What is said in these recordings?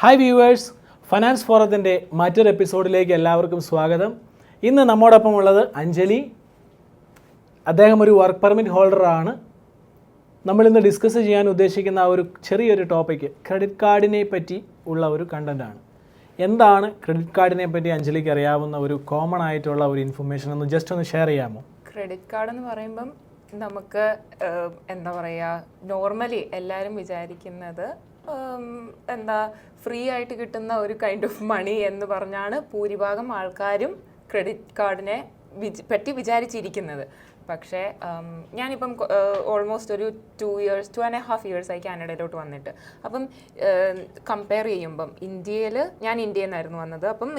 Hi viewers, finance ഫോറത്തിൻ്റെ മറ്റൊരു എപ്പിസോഡിലേക്ക് എല്ലാവർക്കും സ്വാഗതം. ഇന്ന് നമ്മോടൊപ്പം ഉള്ളത് അഞ്ജലി. അദ്ദേഹം ഒരു വർക്ക് പെർമിറ്റ് ഹോൾഡറാണ്. നമ്മളിന്ന് ഡിസ്കസ് ചെയ്യാൻ ഉദ്ദേശിക്കുന്ന ഒരു ചെറിയൊരു ടോപ്പിക്ക് ക്രെഡിറ്റ് കാർഡിനെ പറ്റി ഉള്ള ഒരു കണ്ടൻറ്റാണ്. എന്താണ് ക്രെഡിറ്റ് കാർഡിനെ പറ്റി അഞ്ജലിക്ക് അറിയാവുന്ന ഒരു കോമൺ ആയിട്ടുള്ള ഒരു ഇൻഫർമേഷൻ ഒന്ന് ജസ്റ്റ് ഒന്ന് ഷെയർ ചെയ്യാമോ? ക്രെഡിറ്റ് കാർഡ് എന്ന് പറയുമ്പം നമുക്ക് എന്താ പറയുക, നോർമലി എല്ലാവരും വിചാരിക്കുന്നത് ഫ്രീ ആയിട്ട് കിട്ടുന്ന ഒരു കൈൻഡ് ഓഫ് മണി എന്ന് പറഞ്ഞാണ് ഭൂരിഭാഗം ആൾക്കാരും ക്രെഡിറ്റ് കാർഡിനെ പറ്റി വിചാരിച്ചിരിക്കുന്നത്. പക്ഷേ ഞാനിപ്പം ഓൾമോസ്റ്റ് ഒരു 2.5 years ആയി കാനഡയിലോട്ട് വന്നിട്ട്. അപ്പം കമ്പയർ ചെയ്യുമ്പം ഞാൻ ഇന്ത്യയിൽ നിന്നായിരുന്നു വന്നത്. അപ്പം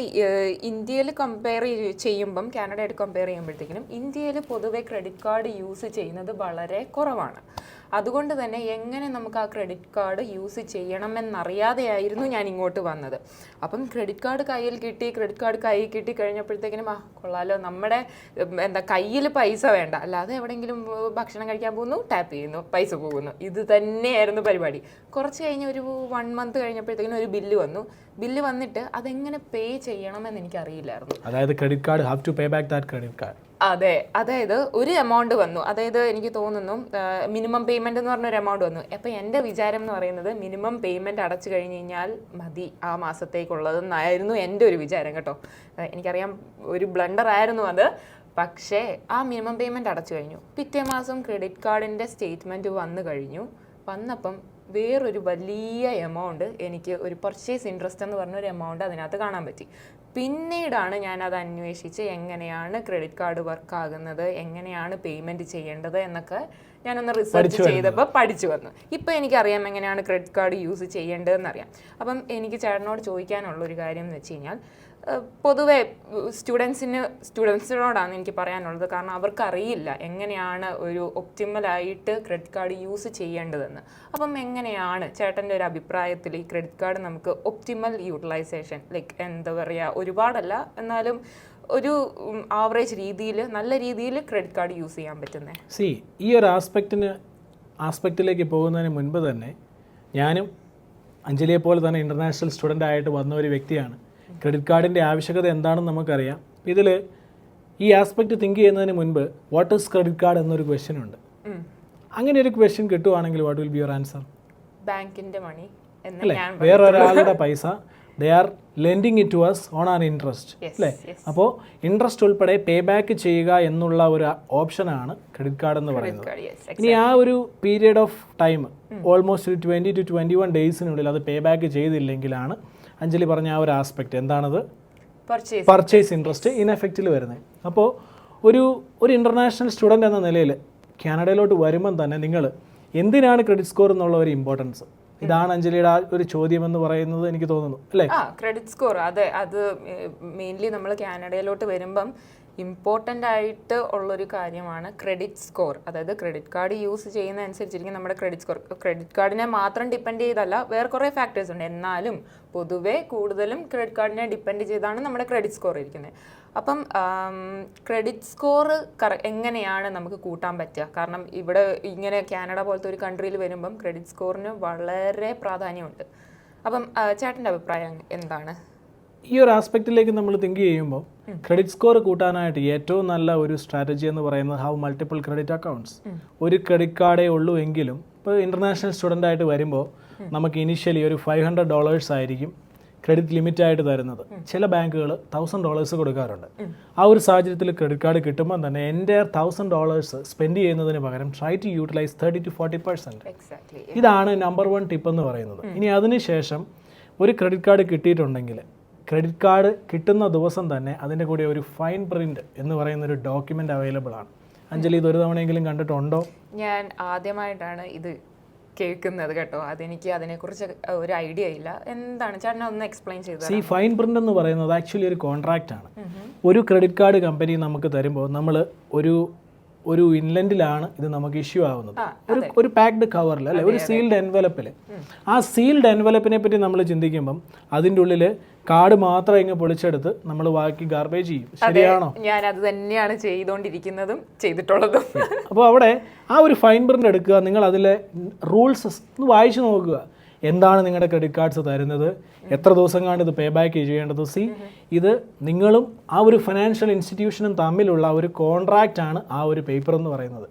ഇന്ത്യയിൽ കമ്പയർ ചെയ്യുമ്പം കാനഡയായിട്ട് കമ്പയർ ചെയ്യുമ്പോഴത്തേക്കിനും ഇന്ത്യയിൽ പൊതുവെ ക്രെഡിറ്റ് കാർഡ് യൂസ് ചെയ്യുന്നത് വളരെ കുറവാണ്. അതുകൊണ്ട് തന്നെ എങ്ങനെ നമുക്ക് ആ ക്രെഡിറ്റ് കാർഡ് യൂസ് ചെയ്യണമെന്നറിയാതെയായിരുന്നു ഞാൻ ഇങ്ങോട്ട് വന്നത്. അപ്പം ക്രെഡിറ്റ് കാർഡ് കയ്യിൽ കിട്ടി കഴിഞ്ഞപ്പോഴത്തേക്കിനും കൊള്ളാലോ, നമ്മുടെ കയ്യിൽ പൈസ വേണ്ട, അല്ലാതെ എവിടെയെങ്കിലും ഭക്ഷണം കഴിക്കാൻ പോകുന്നു, ടാപ്പ് ചെയ്യുന്നു, പൈസ പോകുന്നു, ഇത് തന്നെയായിരുന്നു പരിപാടി. കുറച്ച് കഴിഞ്ഞ് ഒരു 1 month കഴിഞ്ഞപ്പോഴത്തേക്കിനും ഒരു ബില്ല് വന്നിട്ട് അതെങ്ങനെ പേ ചെയ്യണമെന്ന് എനിക്കറിയില്ലായിരുന്നു. അതായത് credit card have to pay back that credit card. അതെ, അതായത് ഒരു എമൗണ്ട് വന്നു, അതായത് എനിക്ക് തോന്നുന്നു മിനിമം പേയ്മെന്റ് എന്ന് പറഞ്ഞൊരു എമൗണ്ട് വന്നു. അപ്പം എൻ്റെ വിചാരം എന്ന് പറയുന്നത് മിനിമം പേയ്മെന്റ് അടച്ചു കഴിഞ്ഞ് കഴിഞ്ഞാൽ മതി ആ മാസത്തേക്കുള്ളതെന്നായിരുന്നു എൻ്റെ ഒരു വിചാരം കേട്ടോ. എനിക്കറിയാം ഒരു ബ്ലണ്ടർ ആയിരുന്നു അത്. പക്ഷേ ആ മിനിമം പേയ്മെന്റ് അടച്ചു കഴിഞ്ഞു. പിറ്റേ മാസം ക്രെഡിറ്റ് കാർഡിൻ്റെ സ്റ്റേറ്റ്മെൻറ്റ് വന്നപ്പം വേറൊരു വലിയ എമൗണ്ട്, എനിക്ക് ഒരു പർച്ചേസ് ഇൻട്രസ്റ്റ് എന്ന് പറഞ്ഞൊരു എമൗണ്ട് അതിനകത്ത് കാണാൻ പറ്റി. പിന്നീടാണ് ഞാനത് അന്വേഷിച്ച് എങ്ങനെയാണ് ക്രെഡിറ്റ് കാർഡ് വർക്ക് ആകുന്നത്, എങ്ങനെയാണ് പേയ്മെൻറ്റ് ചെയ്യേണ്ടത് എന്നൊക്കെ ഞാനൊന്ന് റിസർച്ച് ചെയ്തപ്പോൾ പഠിച്ചു വന്നു. ഇപ്പോൾ എനിക്കറിയാം എങ്ങനെയാണ് ക്രെഡിറ്റ് കാർഡ് യൂസ് ചെയ്യേണ്ടതെന്നറിയാം. അപ്പം എനിക്ക് ചേട്ടനോട് ചോദിക്കാനുള്ളൊരു കാര്യം എന്ന് വെച്ച് കഴിഞ്ഞാൽ, പൊതുവെ സ്റ്റുഡൻസിനോടാണ് എനിക്ക് പറയാനുള്ളത്. കാരണം അവർക്കറിയില്ല എങ്ങനെയാണ് ഒരു ഒപ്റ്റിമലായിട്ട് ക്രെഡിറ്റ് കാർഡ് യൂസ് ചെയ്യേണ്ടതെന്ന്. അപ്പം എങ്ങനെയാണ് ചേട്ടൻ്റെ ഒരു അഭിപ്രായത്തിൽ ഈ ക്രെഡിറ്റ് കാർഡ് നമുക്ക് ഒപ്റ്റിമൽ യൂട്ടിലൈസേഷൻ, ലൈക്ക് എന്താ പറയുക, ഒരുപാടല്ല എന്നാലും ഒരു ആവറേജ് രീതിയിൽ, നല്ല രീതിയിൽ ക്രെഡിറ്റ് കാർഡ് യൂസ് ചെയ്യാൻ പറ്റുന്നത്? ഈ ഒരു ആസ്പെക്റ്റിലേക്ക് പോകുന്നതിന് മുൻപ് തന്നെ ഞാനും അഞ്ജലിയെ പോലെ തന്നെ ഇൻ്റർനാഷണൽ സ്റ്റുഡൻ്റ് ആയിട്ട് വന്ന ഒരു വ്യക്തിയാണ്. ക്രെഡിറ്റ് കാർഡിൻ്റെ ആവശ്യകത എന്താണെന്ന് നമുക്കറിയാം. ഇതിൽ ഈ ആസ്പെക്റ്റ് തിങ്ക് ചെയ്യുന്നതിന് മുൻപ് വാട്ട് ഈസ് ക്രെഡിറ്റ് കാർഡ് എന്നൊരു ക്വസ്റ്റ്യൻ ഉണ്ട്. അങ്ങനെ ഒരു ക്വസ്റ്റ്യൻ കിട്ടുവാണെങ്കിൽ what will be your answer? ബാങ്കിൻ്റെ മണി അല്ലേ, വേറൊരാളുടെ പൈസ they are lending it to us on an interest അല്ലേ. അപ്പോൾ ഇൻട്രസ്റ്റ് ഉൾപ്പെടെ പേ ബാക്ക് ചെയ്യുക എന്നുള്ള ഒരു ഓപ്ഷനാണ് ക്രെഡിറ്റ് കാർഡ് എന്ന് പറയുന്നത്. ഇനി ആ ഒരു period of time almost 20 to 21 ഡേയ്സിനുള്ളിൽ അത് പേ ബാക്ക് ചെയ്തില്ലെങ്കിലാണ് അഞ്ജലി പറഞ്ഞ ആ ഒരു ആസ്പെക്റ്റ് എന്താണത്, പർച്ചേസ് ഇൻട്രസ്റ്റ് ഇൻ എഫക്റ്റിൽ വരുന്നത്. അപ്പോൾ ഒരു ഇൻ്റർനാഷണൽ സ്റ്റുഡൻ്റ് എന്ന നിലയിൽ കാനഡയിലോട്ട് വരുമ്പം തന്നെ നിങ്ങൾ എന്തിനാണ് ക്രെഡിറ്റ് സ്കോർ എന്നുള്ള ഒരു ഇമ്പോർട്ടൻസ്, ഇതാണ് അഞ്ജലിയുടെ ആ ഒരു ചോദ്യം എന്ന് പറയുന്നത് എനിക്ക് തോന്നുന്നു അല്ലേ? ക്രെഡിറ്റ് സ്കോർ, അതെ, അത് മെയിൻലി നമ്മൾ കാനഡയിലോട്ട് വരുമ്പം ഇമ്പോർട്ടൻ്റ് ആയിട്ട് ഉള്ളൊരു കാര്യമാണ് ക്രെഡിറ്റ് സ്കോർ. അതായത് ക്രെഡിറ്റ് കാർഡ് യൂസ് ചെയ്യുന്ന അനുസരിച്ചിരിക്കും നമ്മുടെ ക്രെഡിറ്റ് സ്കോർ. ക്രെഡിറ്റ് കാർഡിനെ മാത്രം ഡിപ്പെൻഡ് ചെയ്തല്ല, വേറെ കുറേ ഫാക്ടേഴ്സ് ഉണ്ട്. എന്നാലും പൊതുവെ കൂടുതലും ക്രെഡിറ്റ് കാർഡിനെ ഡിപ്പെൻഡ് ചെയ്താണ് നമ്മുടെ ക്രെഡിറ്റ് സ്കോർ ഇരിക്കുന്നത്. അപ്പം ക്രെഡിറ്റ് സ്കോർ എങ്ങനെയാണ് നമുക്ക് കൂട്ടാൻ പറ്റുക? കാരണം ഇവിടെ ഇങ്ങനെ കാനഡ പോലത്തെ ഒരു കൺട്രിയിൽ വരുമ്പം ക്രെഡിറ്റ് സ്കോറിന് വളരെ പ്രാധാന്യമുണ്ട്. അപ്പം ചേട്ടൻ്റെ അഭിപ്രായം എന്താണ്? ഈ ഒരു ആസ്പെക്റ്റിലേക്ക് നമ്മൾ തിങ്ക് ചെയ്യുമ്പോൾ ക്രെഡിറ്റ് സ്കോർ കൂട്ടാനായിട്ട് ഏറ്റവും നല്ല ഒരു സ്ട്രാറ്റജി എന്ന് പറയുന്നത് ഹാവ് മൾട്ടിപ്പിൾ ക്രെഡിറ്റ് അക്കൗണ്ട്സ്. ഒരു ക്രെഡിറ്റ് കാർഡേ ഉള്ളൂ എങ്കിലും ഇപ്പോൾ ഇൻ്റർനാഷണൽ സ്റ്റുഡൻ്റ് ആയിട്ട് വരുമ്പോൾ നമുക്ക് ഇനിഷ്യലി ഒരു $500 ആയിരിക്കും ക്രെഡിറ്റ് ലിമിറ്റ് ആയിട്ട് തരുന്നത്. ചില ബാങ്കുകൾ $1,000 കൊടുക്കാറുണ്ട്. ആ ഒരു സാഹചര്യത്തിൽ ക്രെഡിറ്റ് കാർഡ് കിട്ടുമ്പോൾ തന്നെ എൻ്റെ $1,000 സ്പെൻഡ് ചെയ്യുന്നതിന് പകരം ട്രൈ ടു യൂട്ടിലൈസ് 30 to 40%. ഇതാണ് നമ്പർ 1 ടിപ്പ് എന്ന് പറയുന്നത്. ഇനി അതിനുശേഷം ഒരു ക്രെഡിറ്റ് കാർഡ് കിട്ടിയിട്ടുണ്ടെങ്കിൽ ക്രെഡിറ്റ് കാർഡ് കിട്ടുന്ന ദിവസം തന്നെ അതിൻ്റെ കൂടെ ഒരു ഫൈൻ പ്രിൻറ്റ് എന്ന് പറയുന്നൊരു ഡോക്യുമെൻ്റ് അവൈലബിൾ ആണ്. അഞ്ജലി ഇതൊരു തവണയെങ്കിലും കണ്ടിട്ടുണ്ടോ? ഞാൻ ആദ്യമായിട്ടാണ് ഇത് കേൾക്കുന്നത് കേട്ടോ. അതെനിക്ക് അതിനെക്കുറിച്ച് ഒരു ഐഡിയ ഇല്ല. എന്താണ് ചേട്ടൻ ഒന്ന് എക്സ്പ്ലെയിൻ ചെയ്തത്? ഈ ഫൈൻ പ്രിന്റ് എന്ന് പറയുന്നത് ആക്ച്വലി ഒരു കോൺട്രാക്റ്റ് ആണ്. ഒരു ക്രെഡിറ്റ് കാർഡ് കമ്പനി നമുക്ക് തരുമ്പോൾ നമ്മൾ ഒരു ഇൻലൻഡിലാണ് ഇത് നമുക്ക് ഇഷ്യൂ ആവുന്നത്, ഒരു പാക്ഡ് കവറിൽ അല്ലെ, ഒരു സീൽഡ് എൻവലപ്പിൽ. ആ സീൽഡ് എൻവലപ്പിനെ പറ്റി നമ്മൾ ചിന്തിക്കുമ്പം അതിൻ്റെ ഉള്ളിൽ കാർഡ് മാത്രം ഇങ്ങ് പൊളിച്ചെടുത്ത് നമ്മൾ ബാക്കി ഗാർബേജ് ചെയ്യും. ശരിയാണോ? ഞാൻ അത് തന്നെയാണ് ചെയ്തുകൊണ്ടിരിക്കുന്നതും ചെയ്തിട്ടുള്ളതും. അപ്പോൾ അവിടെ ആ ഒരു ഫൈൻ പ്രിന്റ് എടുക്കുക, നിങ്ങൾ അതിലെ റൂൾസ് വായിച്ചു നോക്കുക. എന്താണ് നിങ്ങളുടെ ക്രെഡിറ്റ് കാർഡ്സ് തരുന്നത്, എത്ര ദിവസം കൊണ്ട് ഇത് പേ ബാക്ക് ചെയ്യേണ്ടത്. ഇത് നിങ്ങളും ആ ഒരു ഫിനാൻഷ്യൽ ഇൻസ്റ്റിറ്റ്യൂഷനും തമ്മിലുള്ള ഒരു കോൺട്രാക്റ്റ് ആണ് ആ ഒരു പേപ്പർ എന്ന് പറയുന്നത്.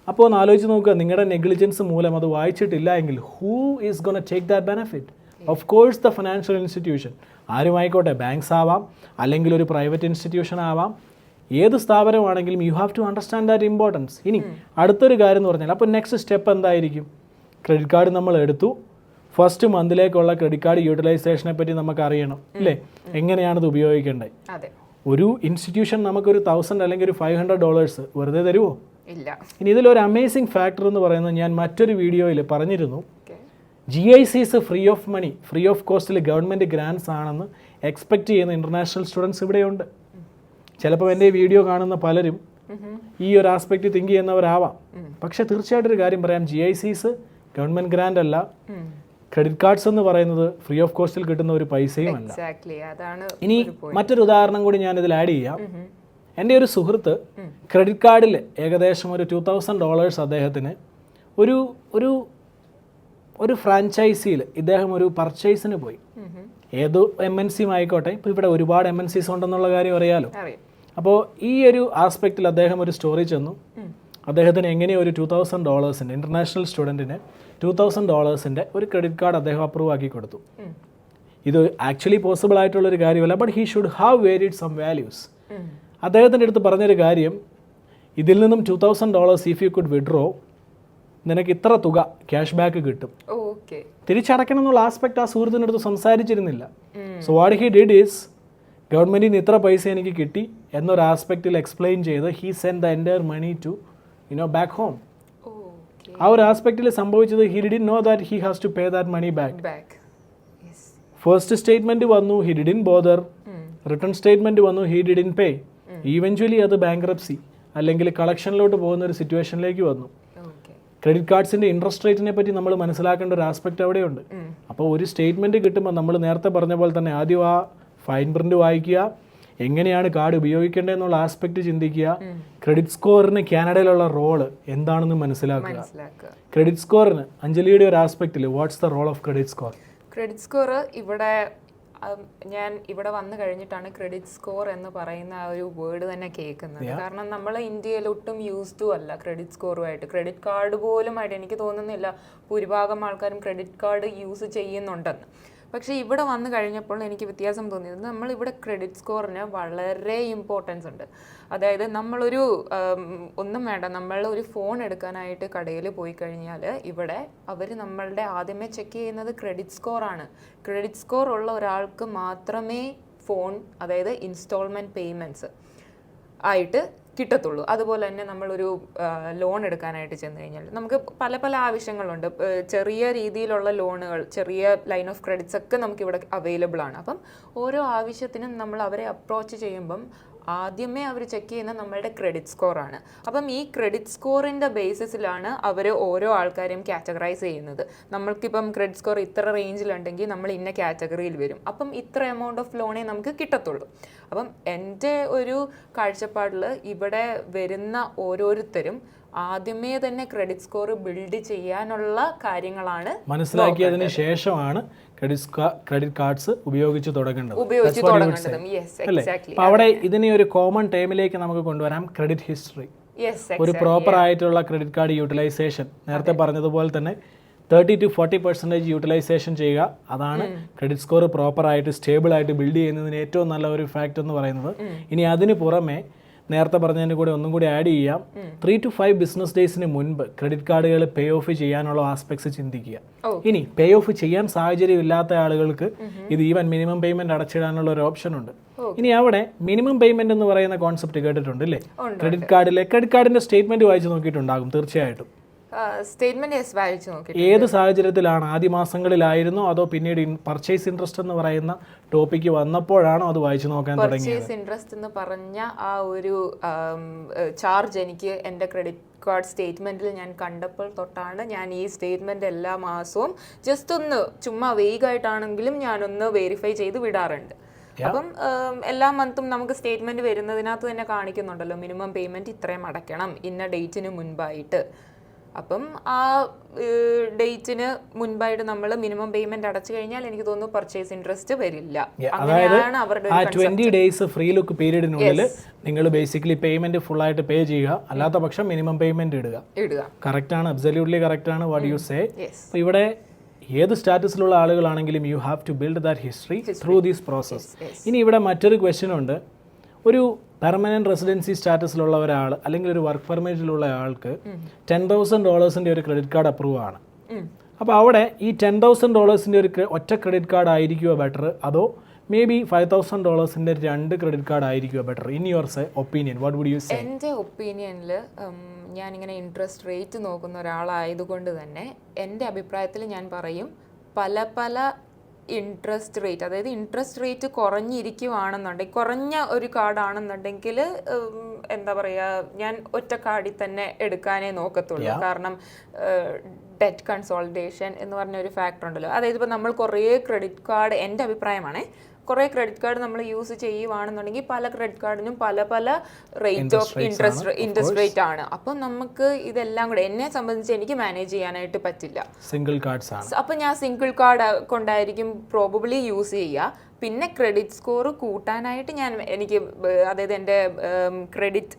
അപ്പോൾ ഒന്ന് ആലോചിച്ച് നോക്കുക, നിങ്ങളുടെ നെഗ്ലിജൻസ് മൂലം അത് വായിച്ചിട്ടില്ല എങ്കിൽ who is gonna take that benefit? Of course the financial institution. ആരുമായിക്കോട്ടെ, ബാങ്ക്സ് ആവാം, അല്ലെങ്കിൽ ഒരു പ്രൈവറ്റ് ഇൻസ്റ്റിറ്റ്യൂഷൻ ആവാം, ഏത് സ്ഥാപനമാണെങ്കിലും you have to understand that importance. ഇനി അടുത്തൊരു കാര്യം എന്ന് പറഞ്ഞാൽ, അപ്പോൾ നെക്സ്റ്റ് സ്റ്റെപ്പ് എന്തായിരിക്കും? ക്രെഡിറ്റ് കാർഡ് നമ്മൾ എടുത്തു, ഫസ്റ്റ് മന്തിലേക്കുള്ള ക്രെഡിറ്റ് കാർഡ് യൂട്ടിലൈസേഷനെ പറ്റി നമുക്ക് അറിയണം അല്ലേ, എങ്ങനെയാണത് ഉപയോഗിക്കേണ്ടത്. ഒരു ഇൻസ്റ്റിറ്റ്യൂഷൻ നമുക്കൊരു 1000 അല്ലെങ്കിൽ ഒരു $500 വെറുതെ തരുമോ? ഇല്ല. ഇനി ഇതിലൊരു അമേസിങ് ഫാക്ടർ എന്ന് പറയുന്നത് ഞാൻ മറ്റൊരു വീഡിയോയിൽ പറഞ്ഞിരുന്നു, GICs free of money, free of കോസ്റ്റിൽ ഗവൺമെൻറ് ഗ്രാൻസ് ആണെന്ന് എക്സ്പെക്റ്റ് ചെയ്യുന്ന ഇൻ്റർനാഷണൽ സ്റ്റുഡൻസ് ഇവിടെയുണ്ട്. ചിലപ്പോൾ എൻ്റെ വീഡിയോ കാണുന്ന പലരും ഈ ഒരു ആസ്പെക്റ്റ് തിങ്ക് ചെയ്യുന്നവരാവാം. പക്ഷേ തീർച്ചയായിട്ടും ഒരു കാര്യം പറയാം, GICs ഗവൺമെൻറ് ഗ്രാൻഡ് അല്ല, ക്രെഡിറ്റ് കാർഡ്സ് എന്ന് പറയുന്നത് ഫ്രീ ഓഫ് കോസ്റ്റിൽ കിട്ടുന്ന ഒരു പൈസയും അല്ല. ഇനി മറ്റൊരു ഉദാഹരണം കൂടി ഞാൻ ഇതിൽ ആഡ് ചെയ്യാം. എൻ്റെ ഒരു സുഹൃത്ത് ക്രെഡിറ്റ് കാർഡിൽ ഏകദേശം ഒരു $2000 അദ്ദേഹത്തിന് ഒരു ഒരു ഒരു ഫ്രാഞ്ചൈസിയിൽ ഇദ്ദേഹം ഒരു പർച്ചേസിന് പോയി. ഏത് MNC ആയിക്കോട്ടെ, ഇപ്പോൾ ഇവിടെ ഒരുപാട് MNCs ഉണ്ടെന്നുള്ള കാര്യം അറിയാലോ. അപ്പോൾ ഈ ഒരു ആസ്പെക്റ്റിൽ അദ്ദേഹം ഒരു സ്റ്റോറി ചെന്നു. അദ്ദേഹത്തിന് എങ്ങനെയോ ഒരു $2000 ഇൻ്റർനാഷണൽ സ്റ്റുഡൻറ്റിന് $2000 ഒരു ക്രെഡിറ്റ് കാർഡ് അദ്ദേഹം അപ്രൂവ് ആക്കി കൊടുത്തു. ഇത് ആക്ച്വലി പോസിബിൾ ആയിട്ടുള്ളൊരു കാര്യമല്ല, but he should have varied some values. അദ്ദേഹത്തിൻ്റെ അടുത്ത് പറഞ്ഞൊരു കാര്യം, ഇതിൽ നിന്നും $2000 ഇഫ് യു കുഡ് വിഡ്രോ, നിനക്ക് ഇത്ര തുക ക്യാഷ് ബാക്ക് കിട്ടും, തിരിച്ചടയ്ക്കണം എന്നുള്ള ആസ്പെക്ട് ആ സുഹൃത്തിൻ്റെ അടുത്ത് സംസാരിച്ചിരുന്നില്ല. So what he did is, ഗവൺമെൻറ്റിൽ നിന്ന് ഇത്ര പൈസ എനിക്ക് കിട്ടി എന്നൊരു ആസ്പെക്റ്റിൽ എക്സ്പ്ലെയിൻ ചെയ്ത് he send the entire money to back home. ആ ഒരു ആസ്പെക്റ്റിൽ സംഭവിച്ചത്, he didn't know that he has to pay that money back. First statement വന്നു, he didn't bother. Return statement വന്നു, ഹി ഡിഡ്ന്റ് പേ. ഈവൻച്വലി അത് bankruptcy അല്ലെങ്കിൽ കളക്ഷനിലോട്ട് പോകുന്ന ഒരു സിറ്റുവേഷനിലേക്ക് വന്നു. ക്രെഡിറ്റ് കാർഡ്സിൻ്റെ ഇൻട്രസ്റ്റ് റേറ്റിനെ പറ്റി നമ്മൾ മനസ്സിലാക്കേണ്ട ഒരു ആസ്പെക്റ്റ് അവിടെയുണ്ട്. അപ്പോൾ ഒരു സ്റ്റേറ്റ്മെൻറ്റ് കിട്ടുമ്പോൾ നമ്മൾ നേരത്തെ പറഞ്ഞ പോലെ തന്നെ ആദ്യം ആ ഫൈൻ പ്രിൻ്റ് വായിക്കുക, എങ്ങനെയാണ് കാർഡ് ഉപയോഗിക്കേണ്ടത് എന്നുള്ള ആസ്പെക്റ്റ് ചിന്തിക്കുക, ക്രെഡിറ്റ് സ്കോറിന് കാനഡയിലുള്ള റോള് എന്താണെന്ന് മനസ്സിലാക്കുക. ക്രെഡിറ്റ് സ്കോറിന് അഞ്ജലിയുടെ ഒരു ആസ്പെക്റ്റിൽ what's the role of credit score? Credit score ഇവിടെ ഞാൻ ഇവിടെ വന്നു കഴിഞ്ഞിട്ടാണ് ക്രെഡിറ്റ് സ്കോർ എന്ന് പറയുന്ന ആ ഒരു വേർഡ് തന്നെ കേൾക്കുന്നത്. കാരണം നമ്മൾ ഇന്ത്യയിൽ ഒട്ടും യൂസ്ഡു അല്ല ക്രെഡിറ്റ് സ്കോറുമായിട്ട്. ക്രെഡിറ്റ് കാർഡ് പോലും ആയിട്ട് എനിക്ക് തോന്നുന്നില്ല ഭൂരിഭാഗം ആൾക്കാരും ക്രെഡിറ്റ് കാർഡ് യൂസ് ചെയ്യുന്നുണ്ടെന്ന്. പക്ഷേ ഇവിടെ വന്നു കഴിഞ്ഞപ്പോൾ എനിക്ക് വ്യത്യാസം തോന്നിയത്, നമ്മളിവിടെ ക്രെഡിറ്റ് സ്കോറിന് വളരെ ഇമ്പോർട്ടൻസ് ഉണ്ട്. അതായത് നമ്മളൊരു ഒന്നും വേണ്ട, നമ്മൾ ഒരു ഫോൺ എടുക്കാനായിട്ട് കടയിൽ പോയി കഴിഞ്ഞാൽ ഇവിടെ അവർ നമ്മളുടെ ആദ്യമേ ചെക്ക് ചെയ്യുന്നത് ക്രെഡിറ്റ് സ്കോറാണ്. ക്രെഡിറ്റ് സ്കോർ ഉള്ള ഒരാൾക്ക് മാത്രമേ ഫോൺ, അതായത് ഇൻസ്റ്റാൾമെൻറ്റ് പേയ്മെൻറ്റ്സ് ആയിട്ട് കിട്ടത്തുള്ളൂ. അതുപോലെ തന്നെ നമ്മളൊരു ലോൺ എടുക്കാനായിട്ട് ചെന്ന് കഴിഞ്ഞാൽ നമുക്ക് പല പല ആവശ്യങ്ങളുണ്ട്. ചെറിയ രീതിയിലുള്ള ലോണുകൾ, ചെറിയ ലൈൻ ഓഫ് ക്രെഡിറ്റ്സ് ഒക്കെ നമുക്കിവിടെ അവൈലബിൾ ആണ്. അപ്പം ഓരോ ആവശ്യത്തിനും നമ്മൾ അവരെ അപ്രോച്ച് ചെയ്യുമ്പം ആദ്യമേ അവർ ചെക്ക് ചെയ്യുന്ന നമ്മളുടെ ക്രെഡിറ്റ് സ്കോറാണ്. അപ്പം ഈ ക്രെഡിറ്റ് സ്കോറിൻ്റെ ബേസിസിലാണ് അവർ ഓരോ ആൾക്കാരെയും കാറ്റഗറൈസ് ചെയ്യുന്നത്. നമ്മൾക്കിപ്പം ക്രെഡിറ്റ് സ്കോർ ഇത്ര റേഞ്ചിലുണ്ടെങ്കിൽ നമ്മൾ ഇന്ന കാറ്റഗറിയിൽ വരും. അപ്പം ഇത്ര എമൗണ്ട് ഓഫ് ലോണേ നമുക്ക് കിട്ടത്തുള്ളൂ. അപ്പം എൻ്റെ ഒരു കാഴ്ചപ്പാടിൽ ഇവിടെ വരുന്ന ഓരോരുത്തരും ആദ്യമേ തന്നെ ക്രെഡിറ്റ് സ്കോർ ബിൽഡ് ചെയ്യാനുള്ള കാര്യങ്ങളാണ് മനസ്സിലാക്കിയതിന് ശേഷമാണ് ക്രെഡിറ്റ് കാർഡ്സ് ഉപയോഗിച്ച് തുടങ്ങേണ്ടത്. അവിടെ ഇതിനെ ഒരു കോമൺ ടേമിലേക്ക് നമുക്ക് കൊണ്ടുവരാം, ക്രെഡിറ്റ് ഹിസ്റ്ററി. ഒരു പ്രോപ്പർ ആയിട്ടുള്ള ക്രെഡിറ്റ് കാർഡ് യൂട്ടിലൈസേഷൻ, നേരത്തെ പറഞ്ഞതുപോലെ തന്നെ 30 to 40% യൂട്ടിലൈസേഷൻ ചെയ്യുക. അതാണ് ക്രെഡിറ്റ് സ്കോർ പ്രോപ്പറായിട്ട് സ്റ്റേബിൾ ആയിട്ട് ബിൽഡ് ചെയ്യുന്നതിന് ഏറ്റവും നല്ല ഒരു ഫാക്ട് എന്ന് പറയുന്നത്. ഇനി അതിന് പുറമെ നേരത്തെ പറഞ്ഞതിന് കൂടെ ഒന്നും കൂടി ആഡ് ചെയ്യാം, 3 to 5 ബിസിനസ് ഡേയ്സിന് മുൻപ് ക്രെഡിറ്റ് കാർഡുകൾ പേ ഓഫ് ചെയ്യാനുള്ള ആസ്പെക്ട്സ് ചിന്തിക്കുക. ഇനി പേ ഓഫ് ചെയ്യാൻ സാഹചര്യം ഇല്ലാത്ത ആളുകൾക്ക് ഇത് ഈവൻ മിനിമം പേയ്മെന്റ് അടച്ചിടാനുള്ള ഒരു ഓപ്ഷൻ ഉണ്ട്. ഇനി അവിടെ മിനിമം പേയ്മെന്റ് എന്ന് പറയുന്ന കോൺസെപ്റ്റ് കേട്ടിട്ടുണ്ട് അല്ലേ? ക്രെഡിറ്റ് കാർഡിന്റെ സ്റ്റേറ്റ്മെന്റ് വായിച്ചു നോക്കിയിട്ടുണ്ടാകും തീർച്ചയായിട്ടും. ഏത് സാഹചര്യത്തിലാണ്, ആദ്യ മാസങ്ങളിലായിരുന്നോ അതോ പിന്നീട് പർച്ചേസ് ഇൻട്രസ്റ്റ് എന്ന് പറയുന്ന ടോപ്പിക്ക് വന്നപ്പോഴാണോ അത് വായിച്ചു നോക്കാൻ തുടങ്ങിയത്? പർച്ചേസ് ഇൻട്രസ്റ്റ് എന്ന് പറഞ്ഞ ആ ഒരു ചാർജ് എനിക്ക് എൻ്റെ ക്രെഡിറ്റ് കാർഡ് സ്റ്റേറ്റ്മെന്റിൽ ഞാൻ കണ്ടപ്പോൾ തൊട്ടാണ് ഞാൻ ഈ സ്റ്റേറ്റ്മെന്റ് എല്ലാ മാസവും ജസ്റ്റ് ഒന്ന് ചുമ്മാ വെയ്ഗായിട്ടാണെങ്കിലും ഞാനൊന്ന് വെരിഫൈ ചെയ്ത് വിടാറുണ്ട്. അപ്പം എല്ലാ മന്തും നമുക്ക് സ്റ്റേറ്റ്മെന്റ് വരുന്നതിനകത്ത് തന്നെ കാണിക്കുന്നുണ്ടല്ലോ മിനിമം പേയ്മെന്റ് ഇത്രയും അടയ്ക്കണം ഇന്ന ഡേറ്റിന് മുൻപായിട്ട്. അപ്പം ആ ഡേറ്റിന് മുൻപായിട്ട് നമ്മൾ മിനിമം പേയ്മെന്റ് അടച്ചു കഴിഞ്ഞാൽ എനിക്ക് തോന്നുന്നു പർച്ചേസ് ഇൻട്രസ്റ്റ് വരില്ല. അങ്ങനെയാണ് അവരുടെ ആ 20 ഡേയ്സ് ഫ്രീ ലുക്ക് പീരീഡിനുള്ളിൽ നിങ്ങൾ ബേസിക്കലി പേയ്മെന്റ് ഫുൾ ആയിട്ട് പേ ചെയ്യുക, അല്ലാത്ത പക്ഷം മിനിമം പേയ്മെന്റ് ഇടുക. കറക്റ്റ് ആണ്, അബ്സല്യൂട്ട്ലി കറക്റ്റ് ആണ് വാട്ട് യു സേ. അപ്പോൾ ഇവിടെ ഏത് സ്റ്റാറ്റസിലുള്ള ആളുകളാണെങ്കിലും you have to build that history through these process. ഇനി ഇവിടെ മറ്റൊരു ക്വസ്റ്റ്യൻ ഉണ്ട്. ഒരു പെർമനന്റ് റെസിഡൻസി സ്റ്റാറ്റസിലുള്ള ഒരാൾ അല്ലെങ്കിൽ ഒരു വർക്ക് പെർമിറ്റിലുള്ള ആൾക്ക് $10,000 ഒരു ക്രെഡിറ്റ് കാർഡ് അപ്രൂവ് ആണ്. അപ്പോൾ അവിടെ ഈ $10,000 ഒരു ഒറ്റ ക്രെഡിറ്റ് കാർഡ് ആയിരിക്കുമോ ബെറ്റർ, അതോ മേ ബി $5,000 രണ്ട് ക്രെഡിറ്റ് കാർഡ് ആയിരിക്കുമോ better? In your opinion what would you say? എൻ്റെ ഒപ്പീനിയനിൽ ഞാനിങ്ങനെ ഇൻട്രസ്റ്റ് റേറ്റ് നോക്കുന്ന ഒരാളായതുകൊണ്ട് തന്നെ എൻ്റെ അഭിപ്രായത്തിൽ ഞാൻ പറയും പല പല ഇൻട്രസ്റ്റ് റേറ്റ്, അതായത് ഇൻട്രസ്റ്റ് റേറ്റ് കുറഞ്ഞിരിക്കുവാണെന്നുണ്ടെങ്കിൽ, കുറഞ്ഞ ഒരു കാർഡാണെന്നുണ്ടെങ്കിൽ എന്താ പറയുക, ഞാൻ ഒറ്റ കാർഡിൽ തന്നെ എടുക്കാനേ നോക്കത്തുള്ളൂ. കാരണം ഡെറ്റ് കൺസോളിഡേഷൻ എന്ന് പറഞ്ഞ ഒരു ഫാക്ടർ ഉണ്ടല്ലോ. അതായത് ഇപ്പോൾ നമ്മൾ കുറേ ക്രെഡിറ്റ് കാർഡ്, എൻ്റെ അഭിപ്രായമാണേ, കുറേ ക്രെഡിറ്റ് കാർഡ് നമ്മൾ യൂസ് ചെയ്യുവാണെന്നുണ്ടെങ്കിൽ പല ക്രെഡിറ്റ് കാർഡിനും പല പല റേറ്റ് ഓഫ് ഇൻട്രസ്റ്റ് റേറ്റ് ആണ്. അപ്പം നമുക്ക് ഇതെല്ലാം കൂടെ, എന്നെ സംബന്ധിച്ച് എനിക്ക് മാനേജ് ചെയ്യാനായിട്ട് പറ്റില്ല. സിംഗിൾ കാർഡ്സ് ആണ്. അപ്പം ഞാൻ സിംഗിൾ കാർഡ് കൊണ്ടായിരിക്കും പ്രോബബ്ലി യൂസ് ചെയ്യുക. പിന്നെ ക്രെഡിറ്റ് സ്കോർ കൂട്ടാനായിട്ട് അതായത് എൻ്റെ ക്രെഡിറ്റ്